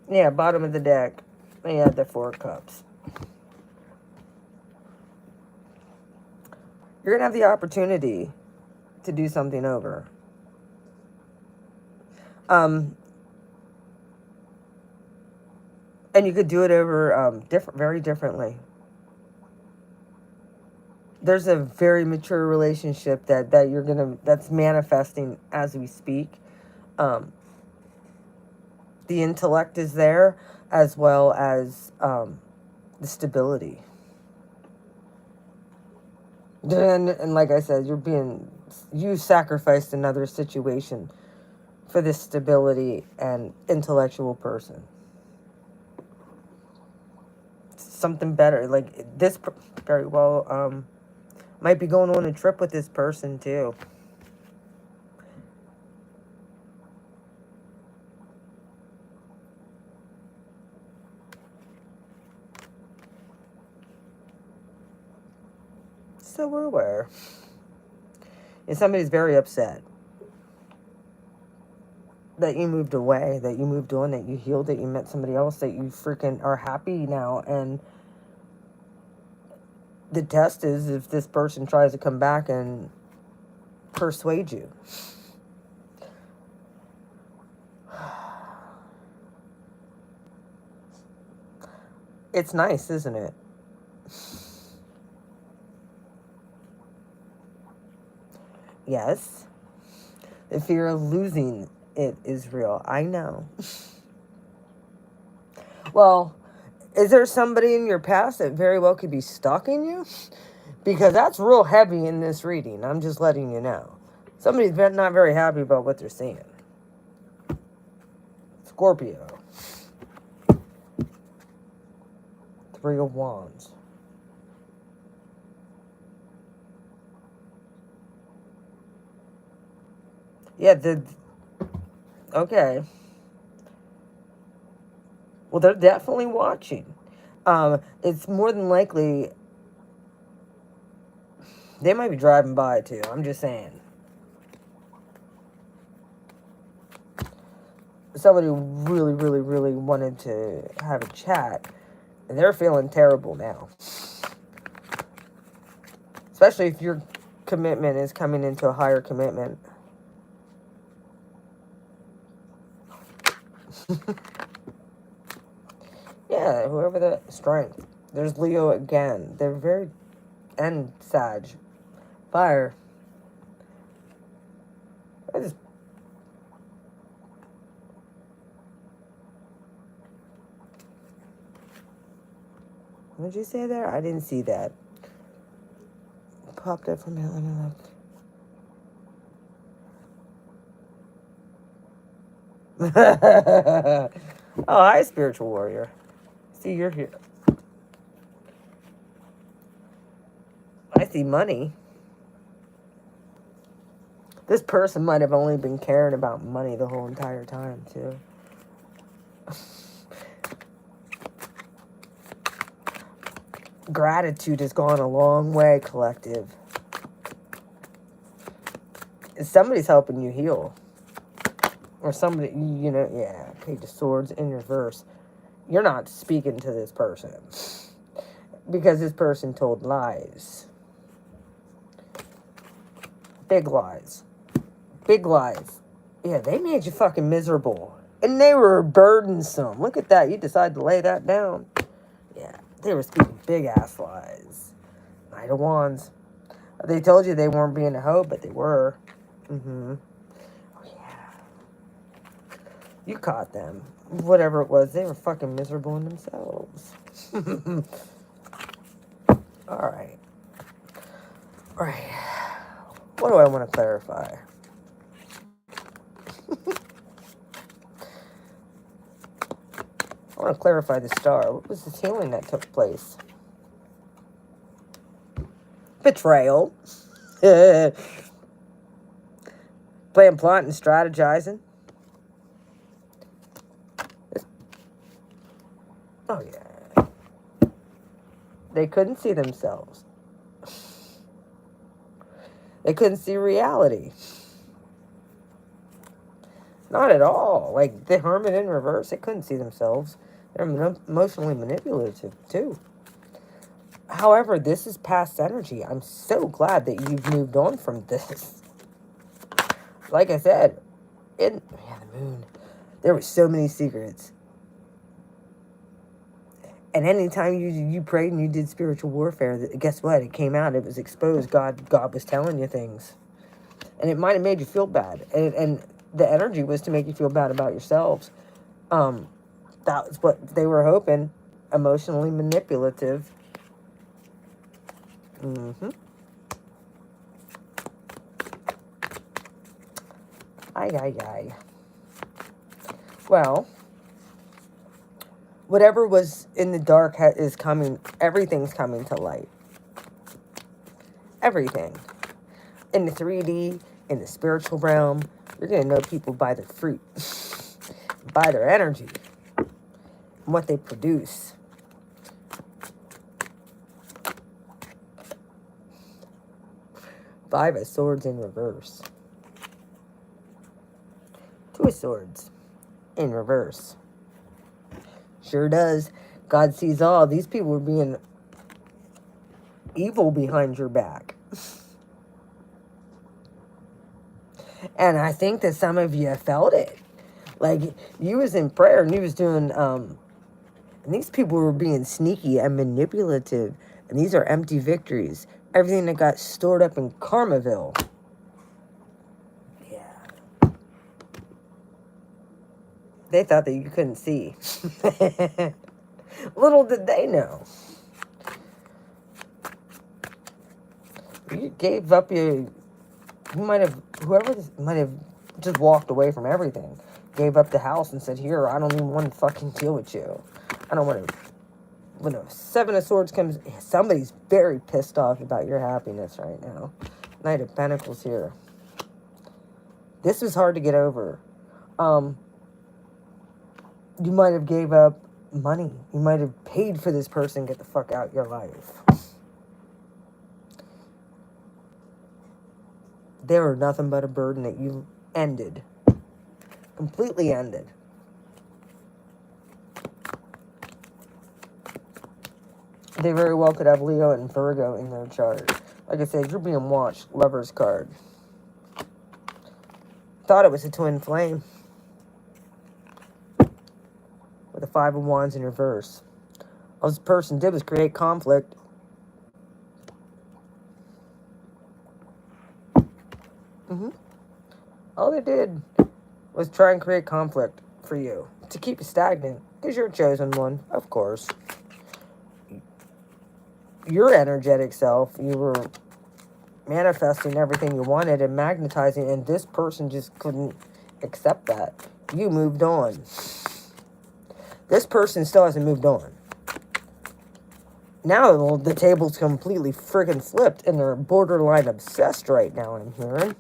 Speaker 1: Yeah, bottom of the deck. They had the 4 cups. You're going to have the opportunity to do something over. And you could do it over very differently. There's a very mature relationship that's manifesting as we speak. The intellect is there, as well as the stability. And like I said, you sacrificed another situation for this stability and intellectual person. Something better, like this very well might be going on a trip with this person too. So we're aware. And somebody's very upset that you moved away, that you moved on, that you healed, that you met somebody else, that you freaking are happy now. And the test is if this person tries to come back and persuade you. It's nice, isn't it? Yes. The fear of losing it is real. I know. Well, is there somebody in your past that very well could be stalking you? Because that's real heavy in this reading. I'm just letting you know. Somebody's not very happy about what they're seeing. Scorpio. Three of Wands. Yeah, okay. Well, they're definitely watching. It's more than likely they might be driving by too. I'm just saying. Somebody really, really, really wanted to have a chat, and they're feeling terrible now. Especially if your commitment is coming into a higher commitment. Yeah, whoever the strength. There's Leo again. They're very, and Sag. Fire. What did you say there? I didn't see that. Popped up from Atlanta. Oh, hi, spiritual warrior. See, you're here. I see money. This person might have only been caring about money the whole entire time, too. Gratitude has gone a long way, collective. Somebody's helping you heal. Or somebody, you know, yeah, Page of Swords in reverse. You're not speaking to this person. Because this person told lies. Big lies. Big lies. Yeah, they made you fucking miserable. And they were burdensome. Look at that. You decided to lay that down. Yeah, they were speaking big-ass lies. Knight of Wands. They told you they weren't being a hoe, but they were. Mm-hmm. Oh, yeah. You caught them. Whatever it was, they were fucking miserable in themselves. Alright. Alright. What do I want to clarify? I want to clarify the star. What was this healing that took place? Betrayal. Playing, plotting, strategizing. Oh, yeah. They couldn't see themselves. They couldn't see reality. Not at all. Like, the Hermit in reverse, they couldn't see themselves. They're emotionally manipulative, too. However, this is past energy. I'm so glad that you've moved on from this. Like I said, the moon. There were so many secrets. And anytime you prayed and you did spiritual warfare, guess what? It came out. It was exposed. God was telling you things. And it might have made you feel bad. And the energy was to make you feel bad about yourselves. That was what they were hoping. Emotionally manipulative. Mm-hmm. Aye. Well, whatever was in the dark is coming. Everything's coming to light. Everything. In the 3D, in the spiritual realm, you're going to know people by their fruit. By their energy. And what they produce. Five of Swords in reverse. Two of Swords in reverse. Sure does. God sees all. These people were being evil behind your back. And I think that some of you felt it. Like, you was in prayer and you was doing, and these people were being sneaky and manipulative. And these are empty victories. Everything that got stored up in Karmaville. Yeah. They thought that you couldn't see. Little did they know. You gave up whoever might have just walked away from everything. Gave up the house and said, here, I don't even want to fucking deal with you. I don't want to when a Seven of Swords comes, somebody's very pissed off about your happiness right now. Knight of Pentacles here. This was hard to get over. You might have gave up money. You might have paid for this person to get the fuck out your life. They were nothing but a burden that you ended. Completely ended. They very well could have Leo and Virgo in their chart. Like I said, you're being watched. Lover's card. Thought it was a twin flame. With the Five of Wands in reverse. All this person did was create conflict. All they did was try and create conflict for you. To keep you stagnant. Because you're a chosen one, of course. Your energetic self, you were manifesting everything you wanted and magnetizing, and this person just couldn't accept that. You moved on. This person still hasn't moved on. Now the table's completely friggin' flipped, and they're borderline obsessed right now, I'm hearing.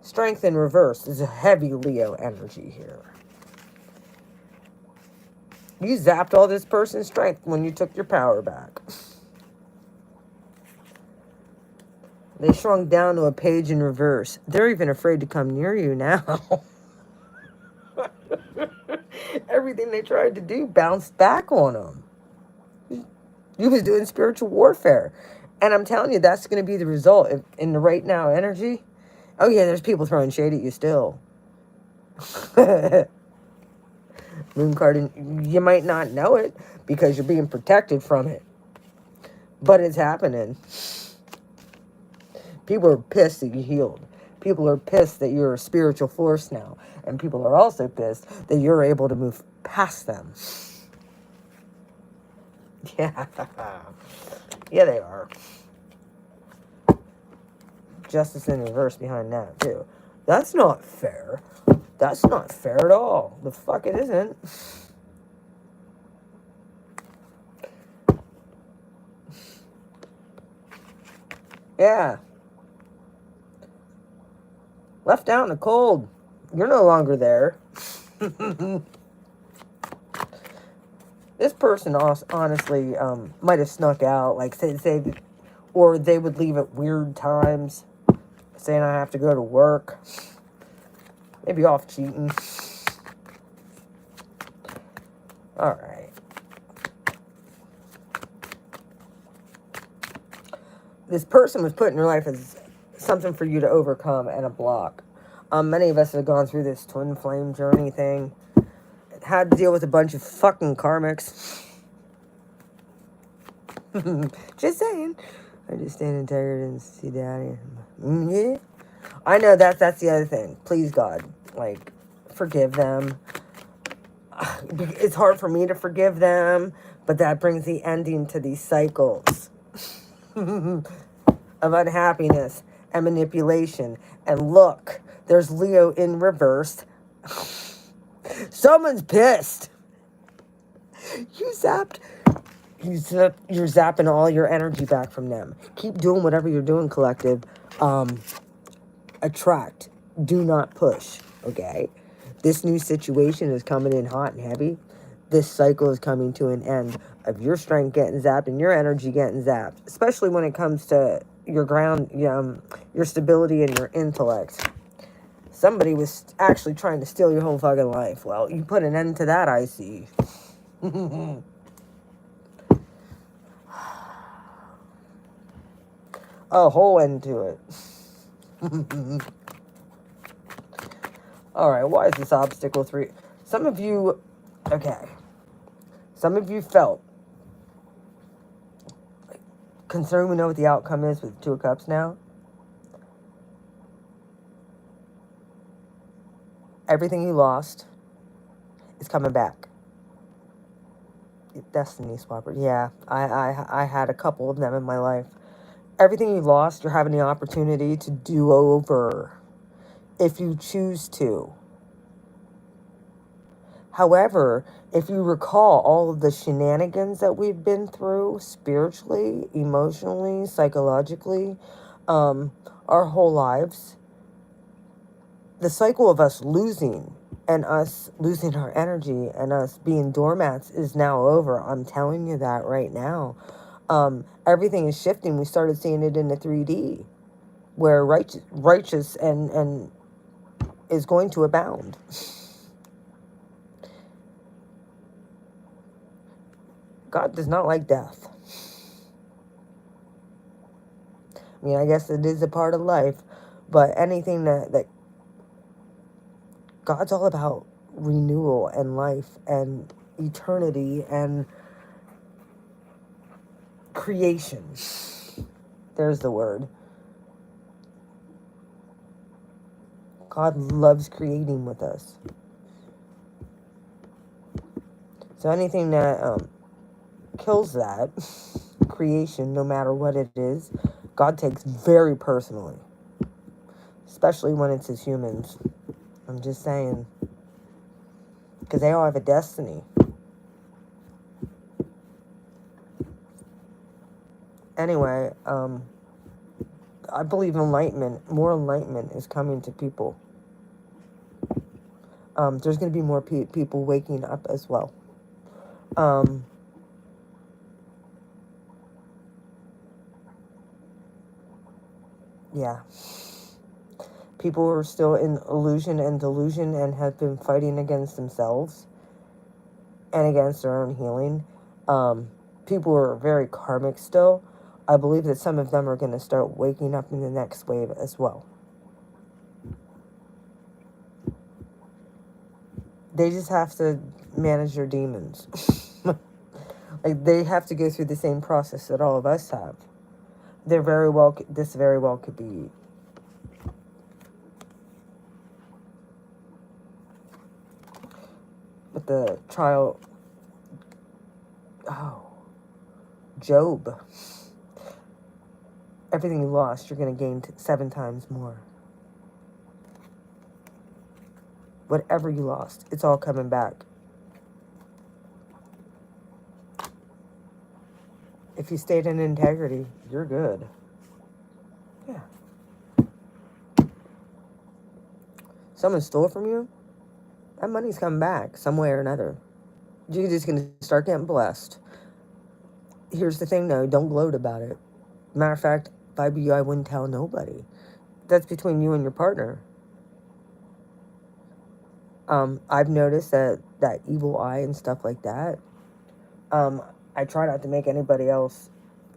Speaker 1: Strength in reverse is a heavy Leo energy here. You zapped all this person's strength when you took your power back. They shrunk down to a page in reverse. They're even afraid to come near you now. Everything they tried to do bounced back on them. You was doing spiritual warfare. And I'm telling you, that's going to be the result. In the right now energy. Oh yeah, there's people throwing shade at you still. Moon card, you might not know it because you're being protected from it. But it's happening. People are pissed that you healed. People are pissed that you're a spiritual force now. And people are also pissed that you're able to move past them. Yeah. Yeah, they are. Justice in reverse behind that, too. That's not fair. That's not fair at all. The fuck it isn't. Yeah. Left out in the cold. You're no longer there. This person honestly might have snuck out, like say, or they would leave at weird times, saying I have to go to work. Maybe off cheating. All right. This person was put in your life as something for you to overcome and a block. Many of us have gone through this twin flame journey thing. Had to deal with a bunch of fucking karmics. Just saying. I just stand integrity and see daddy. Yeah. I know that's the other thing. Please God, like, forgive them. It's hard for me to forgive them, but that brings the ending to these cycles of unhappiness and manipulation. And look, there's Leo in reverse. Someone's pissed. You're zapping all your energy back from them. Keep doing whatever you're doing, collective. Attract. Do not push. Okay? This new situation is coming in hot and heavy. This cycle is coming to an end of your strength getting zapped and your energy getting zapped. Especially when it comes to your ground, your stability and your intellect. Somebody was actually trying to steal your whole fucking life. Well, you put an end to that, I see. A whole end to it. Alright, why is this obstacle 3? Some of you, okay. Some of you felt, considering we know what the outcome is with the 2 of Cups now. Everything you lost is coming back. Destiny Swapper. Yeah, I had a couple of them in my life. Everything you lost, you're having the opportunity to do over. If you choose to. However, if you recall all of the shenanigans that we've been through spiritually, emotionally, psychologically, our whole lives, the cycle of us losing and us losing our energy and us being doormats is now over. I'm telling you that right now. Everything is shifting. We started seeing it in the 3D where righteous and is going to abound. God does not like death. I mean, I guess it is a part of life, but anything that God's all about renewal and life and eternity and creation. There's the word. God loves creating with us. So anything that kills that creation, no matter what it is, God takes very personally. Especially when it's his humans. I'm just saying. Because they all have a destiny. Anyway, I believe enlightenment, more enlightenment is coming to people. There's going to be more people waking up as well. Yeah. People are still in illusion and delusion and have been fighting against themselves and against their own healing. People are very karmic still. I believe that some of them are going to start waking up in the next wave as well. They just have to manage their demons. Like, they have to go through the same process that all of us have. This very well could be. But the trial, Job. Everything you lost, you're going to gain 7 times more. Whatever you lost, it's all coming back. If you stayed in integrity, you're good. Yeah. Someone stole from you, that money's coming back some way or another. You're just going to start getting blessed. Here's the thing, though. Don't gloat about it. Matter of fact, if I be you, I wouldn't tell nobody. That's between you and your partner. I've noticed that evil eye and stuff like that. I try not to make anybody else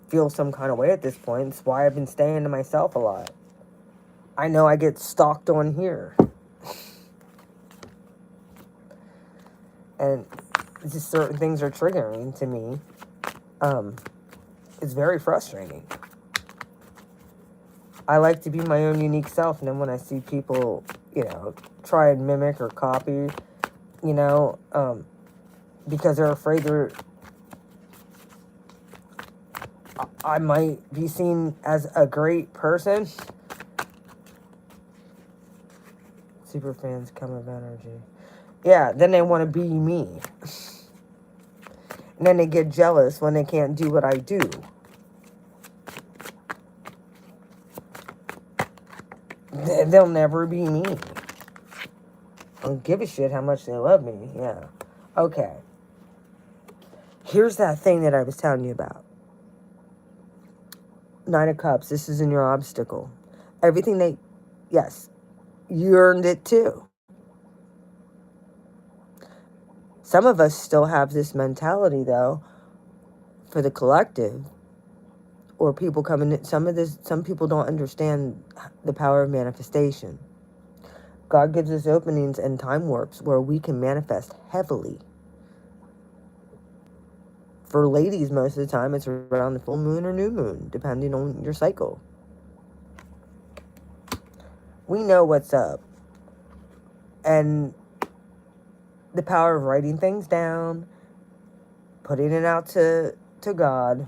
Speaker 1: feel some kind of way at this point. It's why I've been staying to myself a lot. I know I get stalked on here. And just certain things are triggering to me. It's very frustrating. I like to be my own unique self, and then when I see people, try and mimic or copy, because they're afraid I might be seen as a great person. Super fans come of energy. Yeah, then they want to be me. And then they get jealous when they can't do what I do. They'll never be me. I don't give a shit how much they love me. Yeah. Okay. Here's that thing that I was telling you about. 9 of Cups. This is in your obstacle. Everything yes, you earned it too. Some of us still have this mentality, though, for the collective, or people coming in. Some people don't understand the power of manifestation. God gives us openings and time warps where we can manifest heavily. For ladies, most of the time, it's around the full moon or new moon, depending on your cycle. We know what's up. And the power of writing things down, putting it out to God,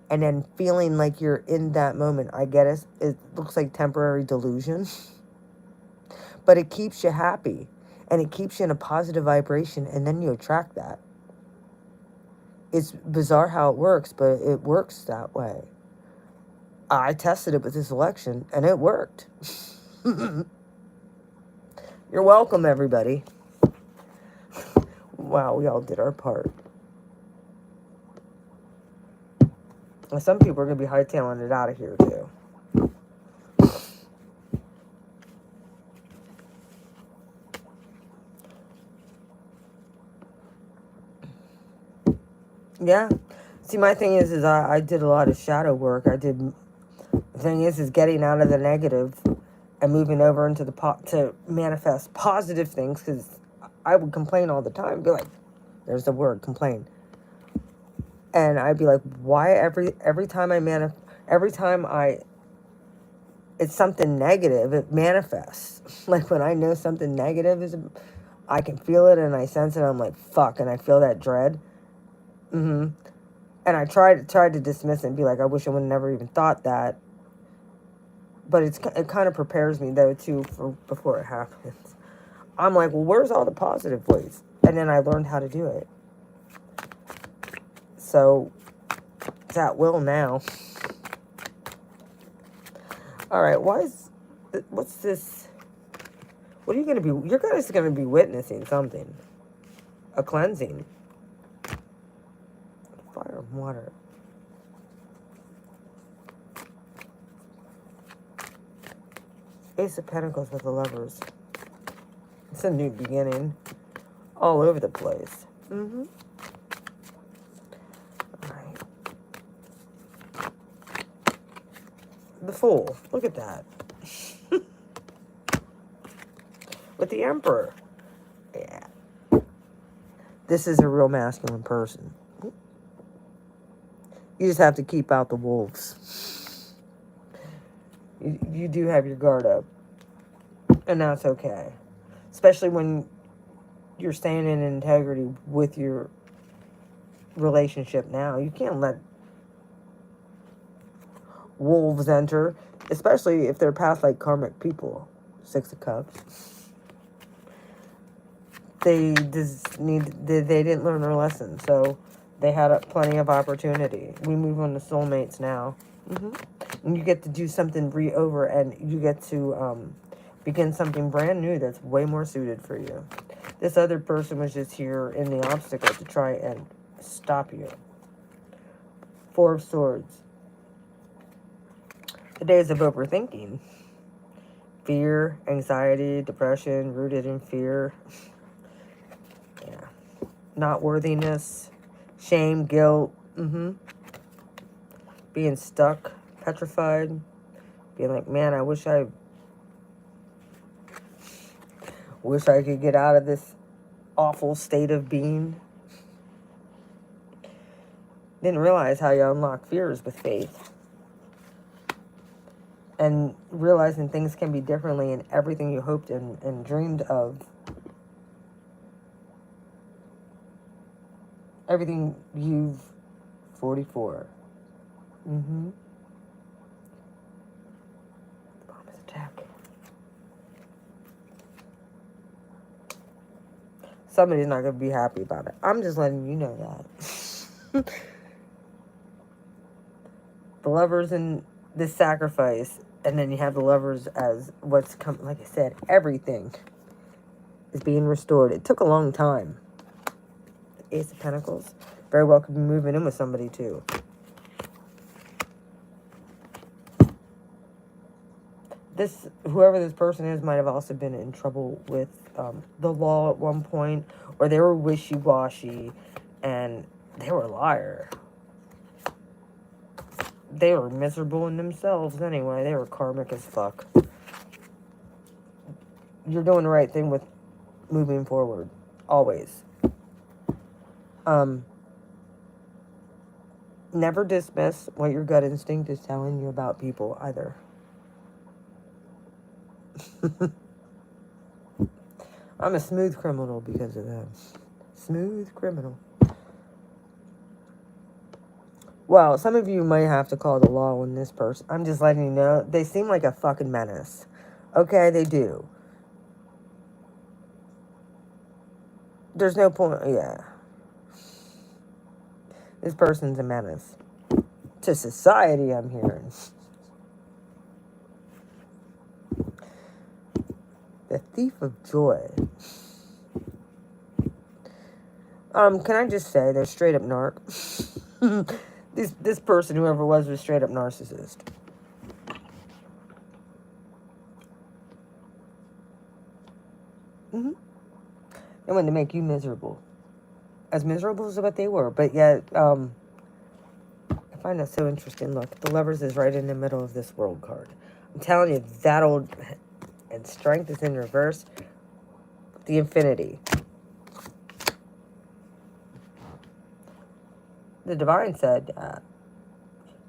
Speaker 1: and then feeling like you're in that moment. I get it looks like temporary delusion, but it keeps you happy. And it keeps you in a positive vibration, and then you attract that. It's bizarre how it works, but it works that way. I tested it with this election, and it worked. You're welcome, everybody. Wow, we all did our part. And some people are going to be hightailing it out of here, too. Yeah. See, my thing is I did a lot of shadow work. The thing is getting out of the negative and moving over into to manifest positive things, because I would complain all the time. Be like, there's the word, complain. And I'd be like, why every time it's something negative, it manifests. Like when I know something negative is, I can feel it and I sense it. I'm like, fuck, and I feel that dread. And I tried to dismiss it and be like, I wish I would have never even thought that. But it kind of prepares me, though, too, for before it happens. I'm like, well, where's all the positive ways? And then I learned how to do it. So it's at will now. All right, what's this? What are you going to be? You're guys going to be witnessing something. A cleansing. Fire and water. Ace of Pentacles with the Lovers. It's a new beginning. All over the place. All right. The Fool. Look at that. With the Emperor. Yeah. This is a real masculine person. You just have to keep out the wolves. You do have your guard up. And that's okay. Especially when you're staying in integrity with your relationship now. You can't let wolves enter. Especially if they're past like karmic people. 6 of Cups. They didn't learn their lesson. So they had plenty of opportunity. We move on to soulmates now. And you get to do something over, and you get to begin something brand new that's way more suited for you. This other person was just here in the obstacle to try and stop you. 4 of Swords. The days of overthinking. Fear, anxiety, depression, rooted in fear. Yeah. Not worthiness. Shame, guilt. Being stuck, petrified. Being like, man, I wish I could get out of this awful state of being. Didn't realize how you unlock fears with faith. And realizing things can be differently in everything you hoped and dreamed of. Everything you've... 44. Bottom of the deck. Somebody's not going to be happy about it. I'm just letting you know that. The Lovers in this sacrifice, and then you have the Lovers as what's come. Like I said, everything is being restored. It took a long time. Ace of Pentacles. Very well could be moving in with somebody too. Whoever this person is might have also been in trouble with the law at one point, or they were wishy-washy, and they were a liar. They were miserable in themselves anyway. They were karmic as fuck. You're doing the right thing with moving forward. Always. Never dismiss what your gut instinct is telling you about people either. I'm a smooth criminal because of that. Smooth criminal. Well, some of you might have to call the law on this person. I'm just letting you know. They seem like a fucking menace. Okay, they do. there's no point. Yeah. This person's a menace to society, I'm hearing. The thief of joy. Can I just say they're straight up narc? This person, whoever was straight up narcissist. They wanted to make you miserable. As miserable as what they were. But yet, I find that so interesting. Look, the Lovers is right in the middle of this World card. I'm telling you, that old... And Strength is in reverse. The Infinity. The Divine said,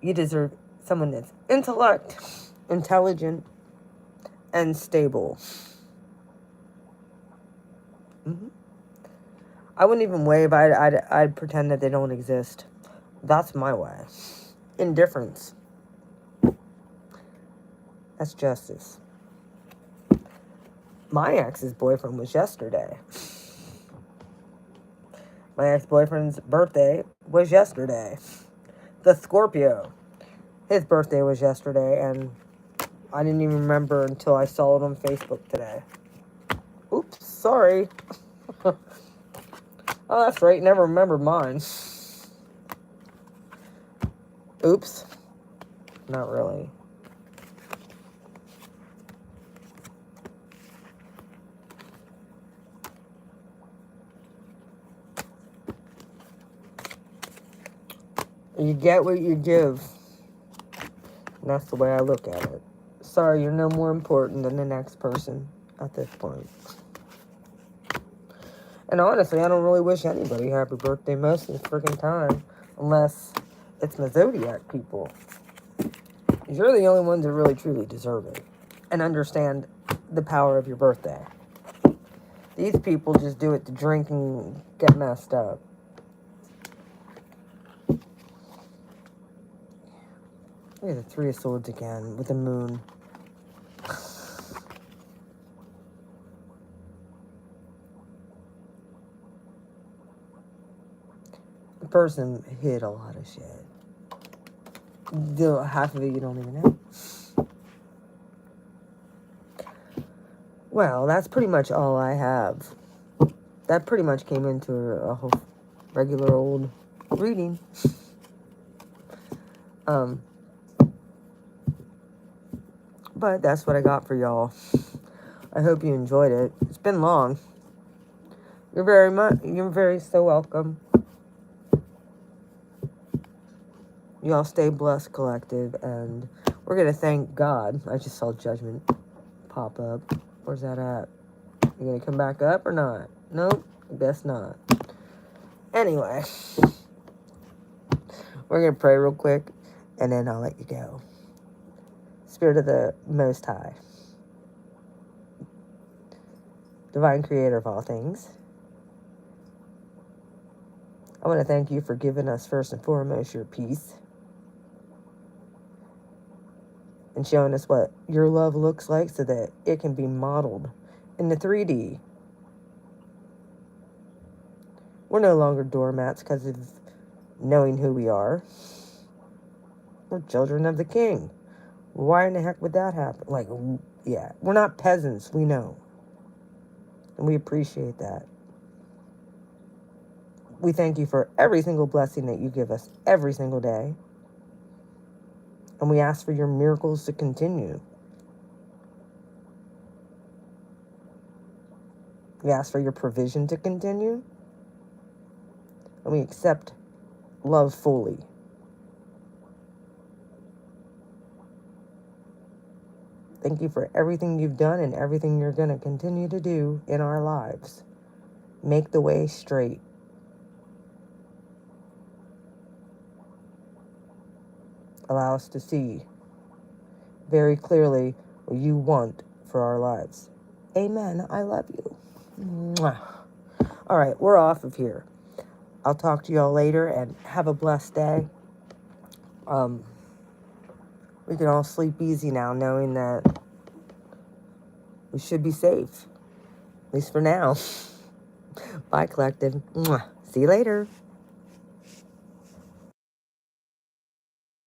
Speaker 1: you deserve someone that's intelligent, and stable. I wouldn't even wave. I'd pretend that they don't exist. That's my way. Indifference. That's justice. My ex's boyfriend was yesterday. My ex-boyfriend's birthday was yesterday. The Scorpio. His birthday was yesterday, and I didn't even remember until I saw it on Facebook today. Oops, sorry. Oh, that's right. Never remembered mine. Oops. Not really. You get what you give. And that's the way I look at it. Sorry, you're no more important than the next person at this point. And honestly, I don't really wish anybody happy birthday most of the freaking time. Unless it's my Zodiac people. You're the only ones that really truly deserve it. And understand the power of your birthday. These people just do it to drink and get messed up. Look at the Three of Swords again with the moon. The person hid a lot of shit. Half of it you don't even know. Well, that's pretty much all I have. That pretty much came into a whole regular old reading. But that's what I got for y'all. I hope you enjoyed it. It's been long. You're very so welcome. Y'all stay blessed, collective, and we're gonna thank God. I just saw Judgment pop up. Where's that at? You gonna come back up or not? Nope, I guess not. Anyway, we're gonna pray real quick, and then I'll let you go. Spirit of the Most High, Divine Creator of all things, I want to thank you for giving us first and foremost your peace and showing us what your love looks like so that it can be modeled in the 3D. We're no longer doormats because of knowing who we are. We're children of the King. Why in the heck would that happen? Like, yeah, we're not peasants, we know. And we appreciate that. We thank you for every single blessing that you give us every single day. And we ask for your miracles to continue. We ask for your provision to continue. And we accept love fully. Thank you for everything you've done and everything you're going to continue to do in our lives. Make the way straight. Allow us to see very clearly what you want for our lives. Amen. I love you. Mwah. All right, we're off of here. I'll talk to y'all later and have a blessed day. We can all sleep easy now knowing that we should be safe. At least for now. Bye, collective. Mwah. See you later.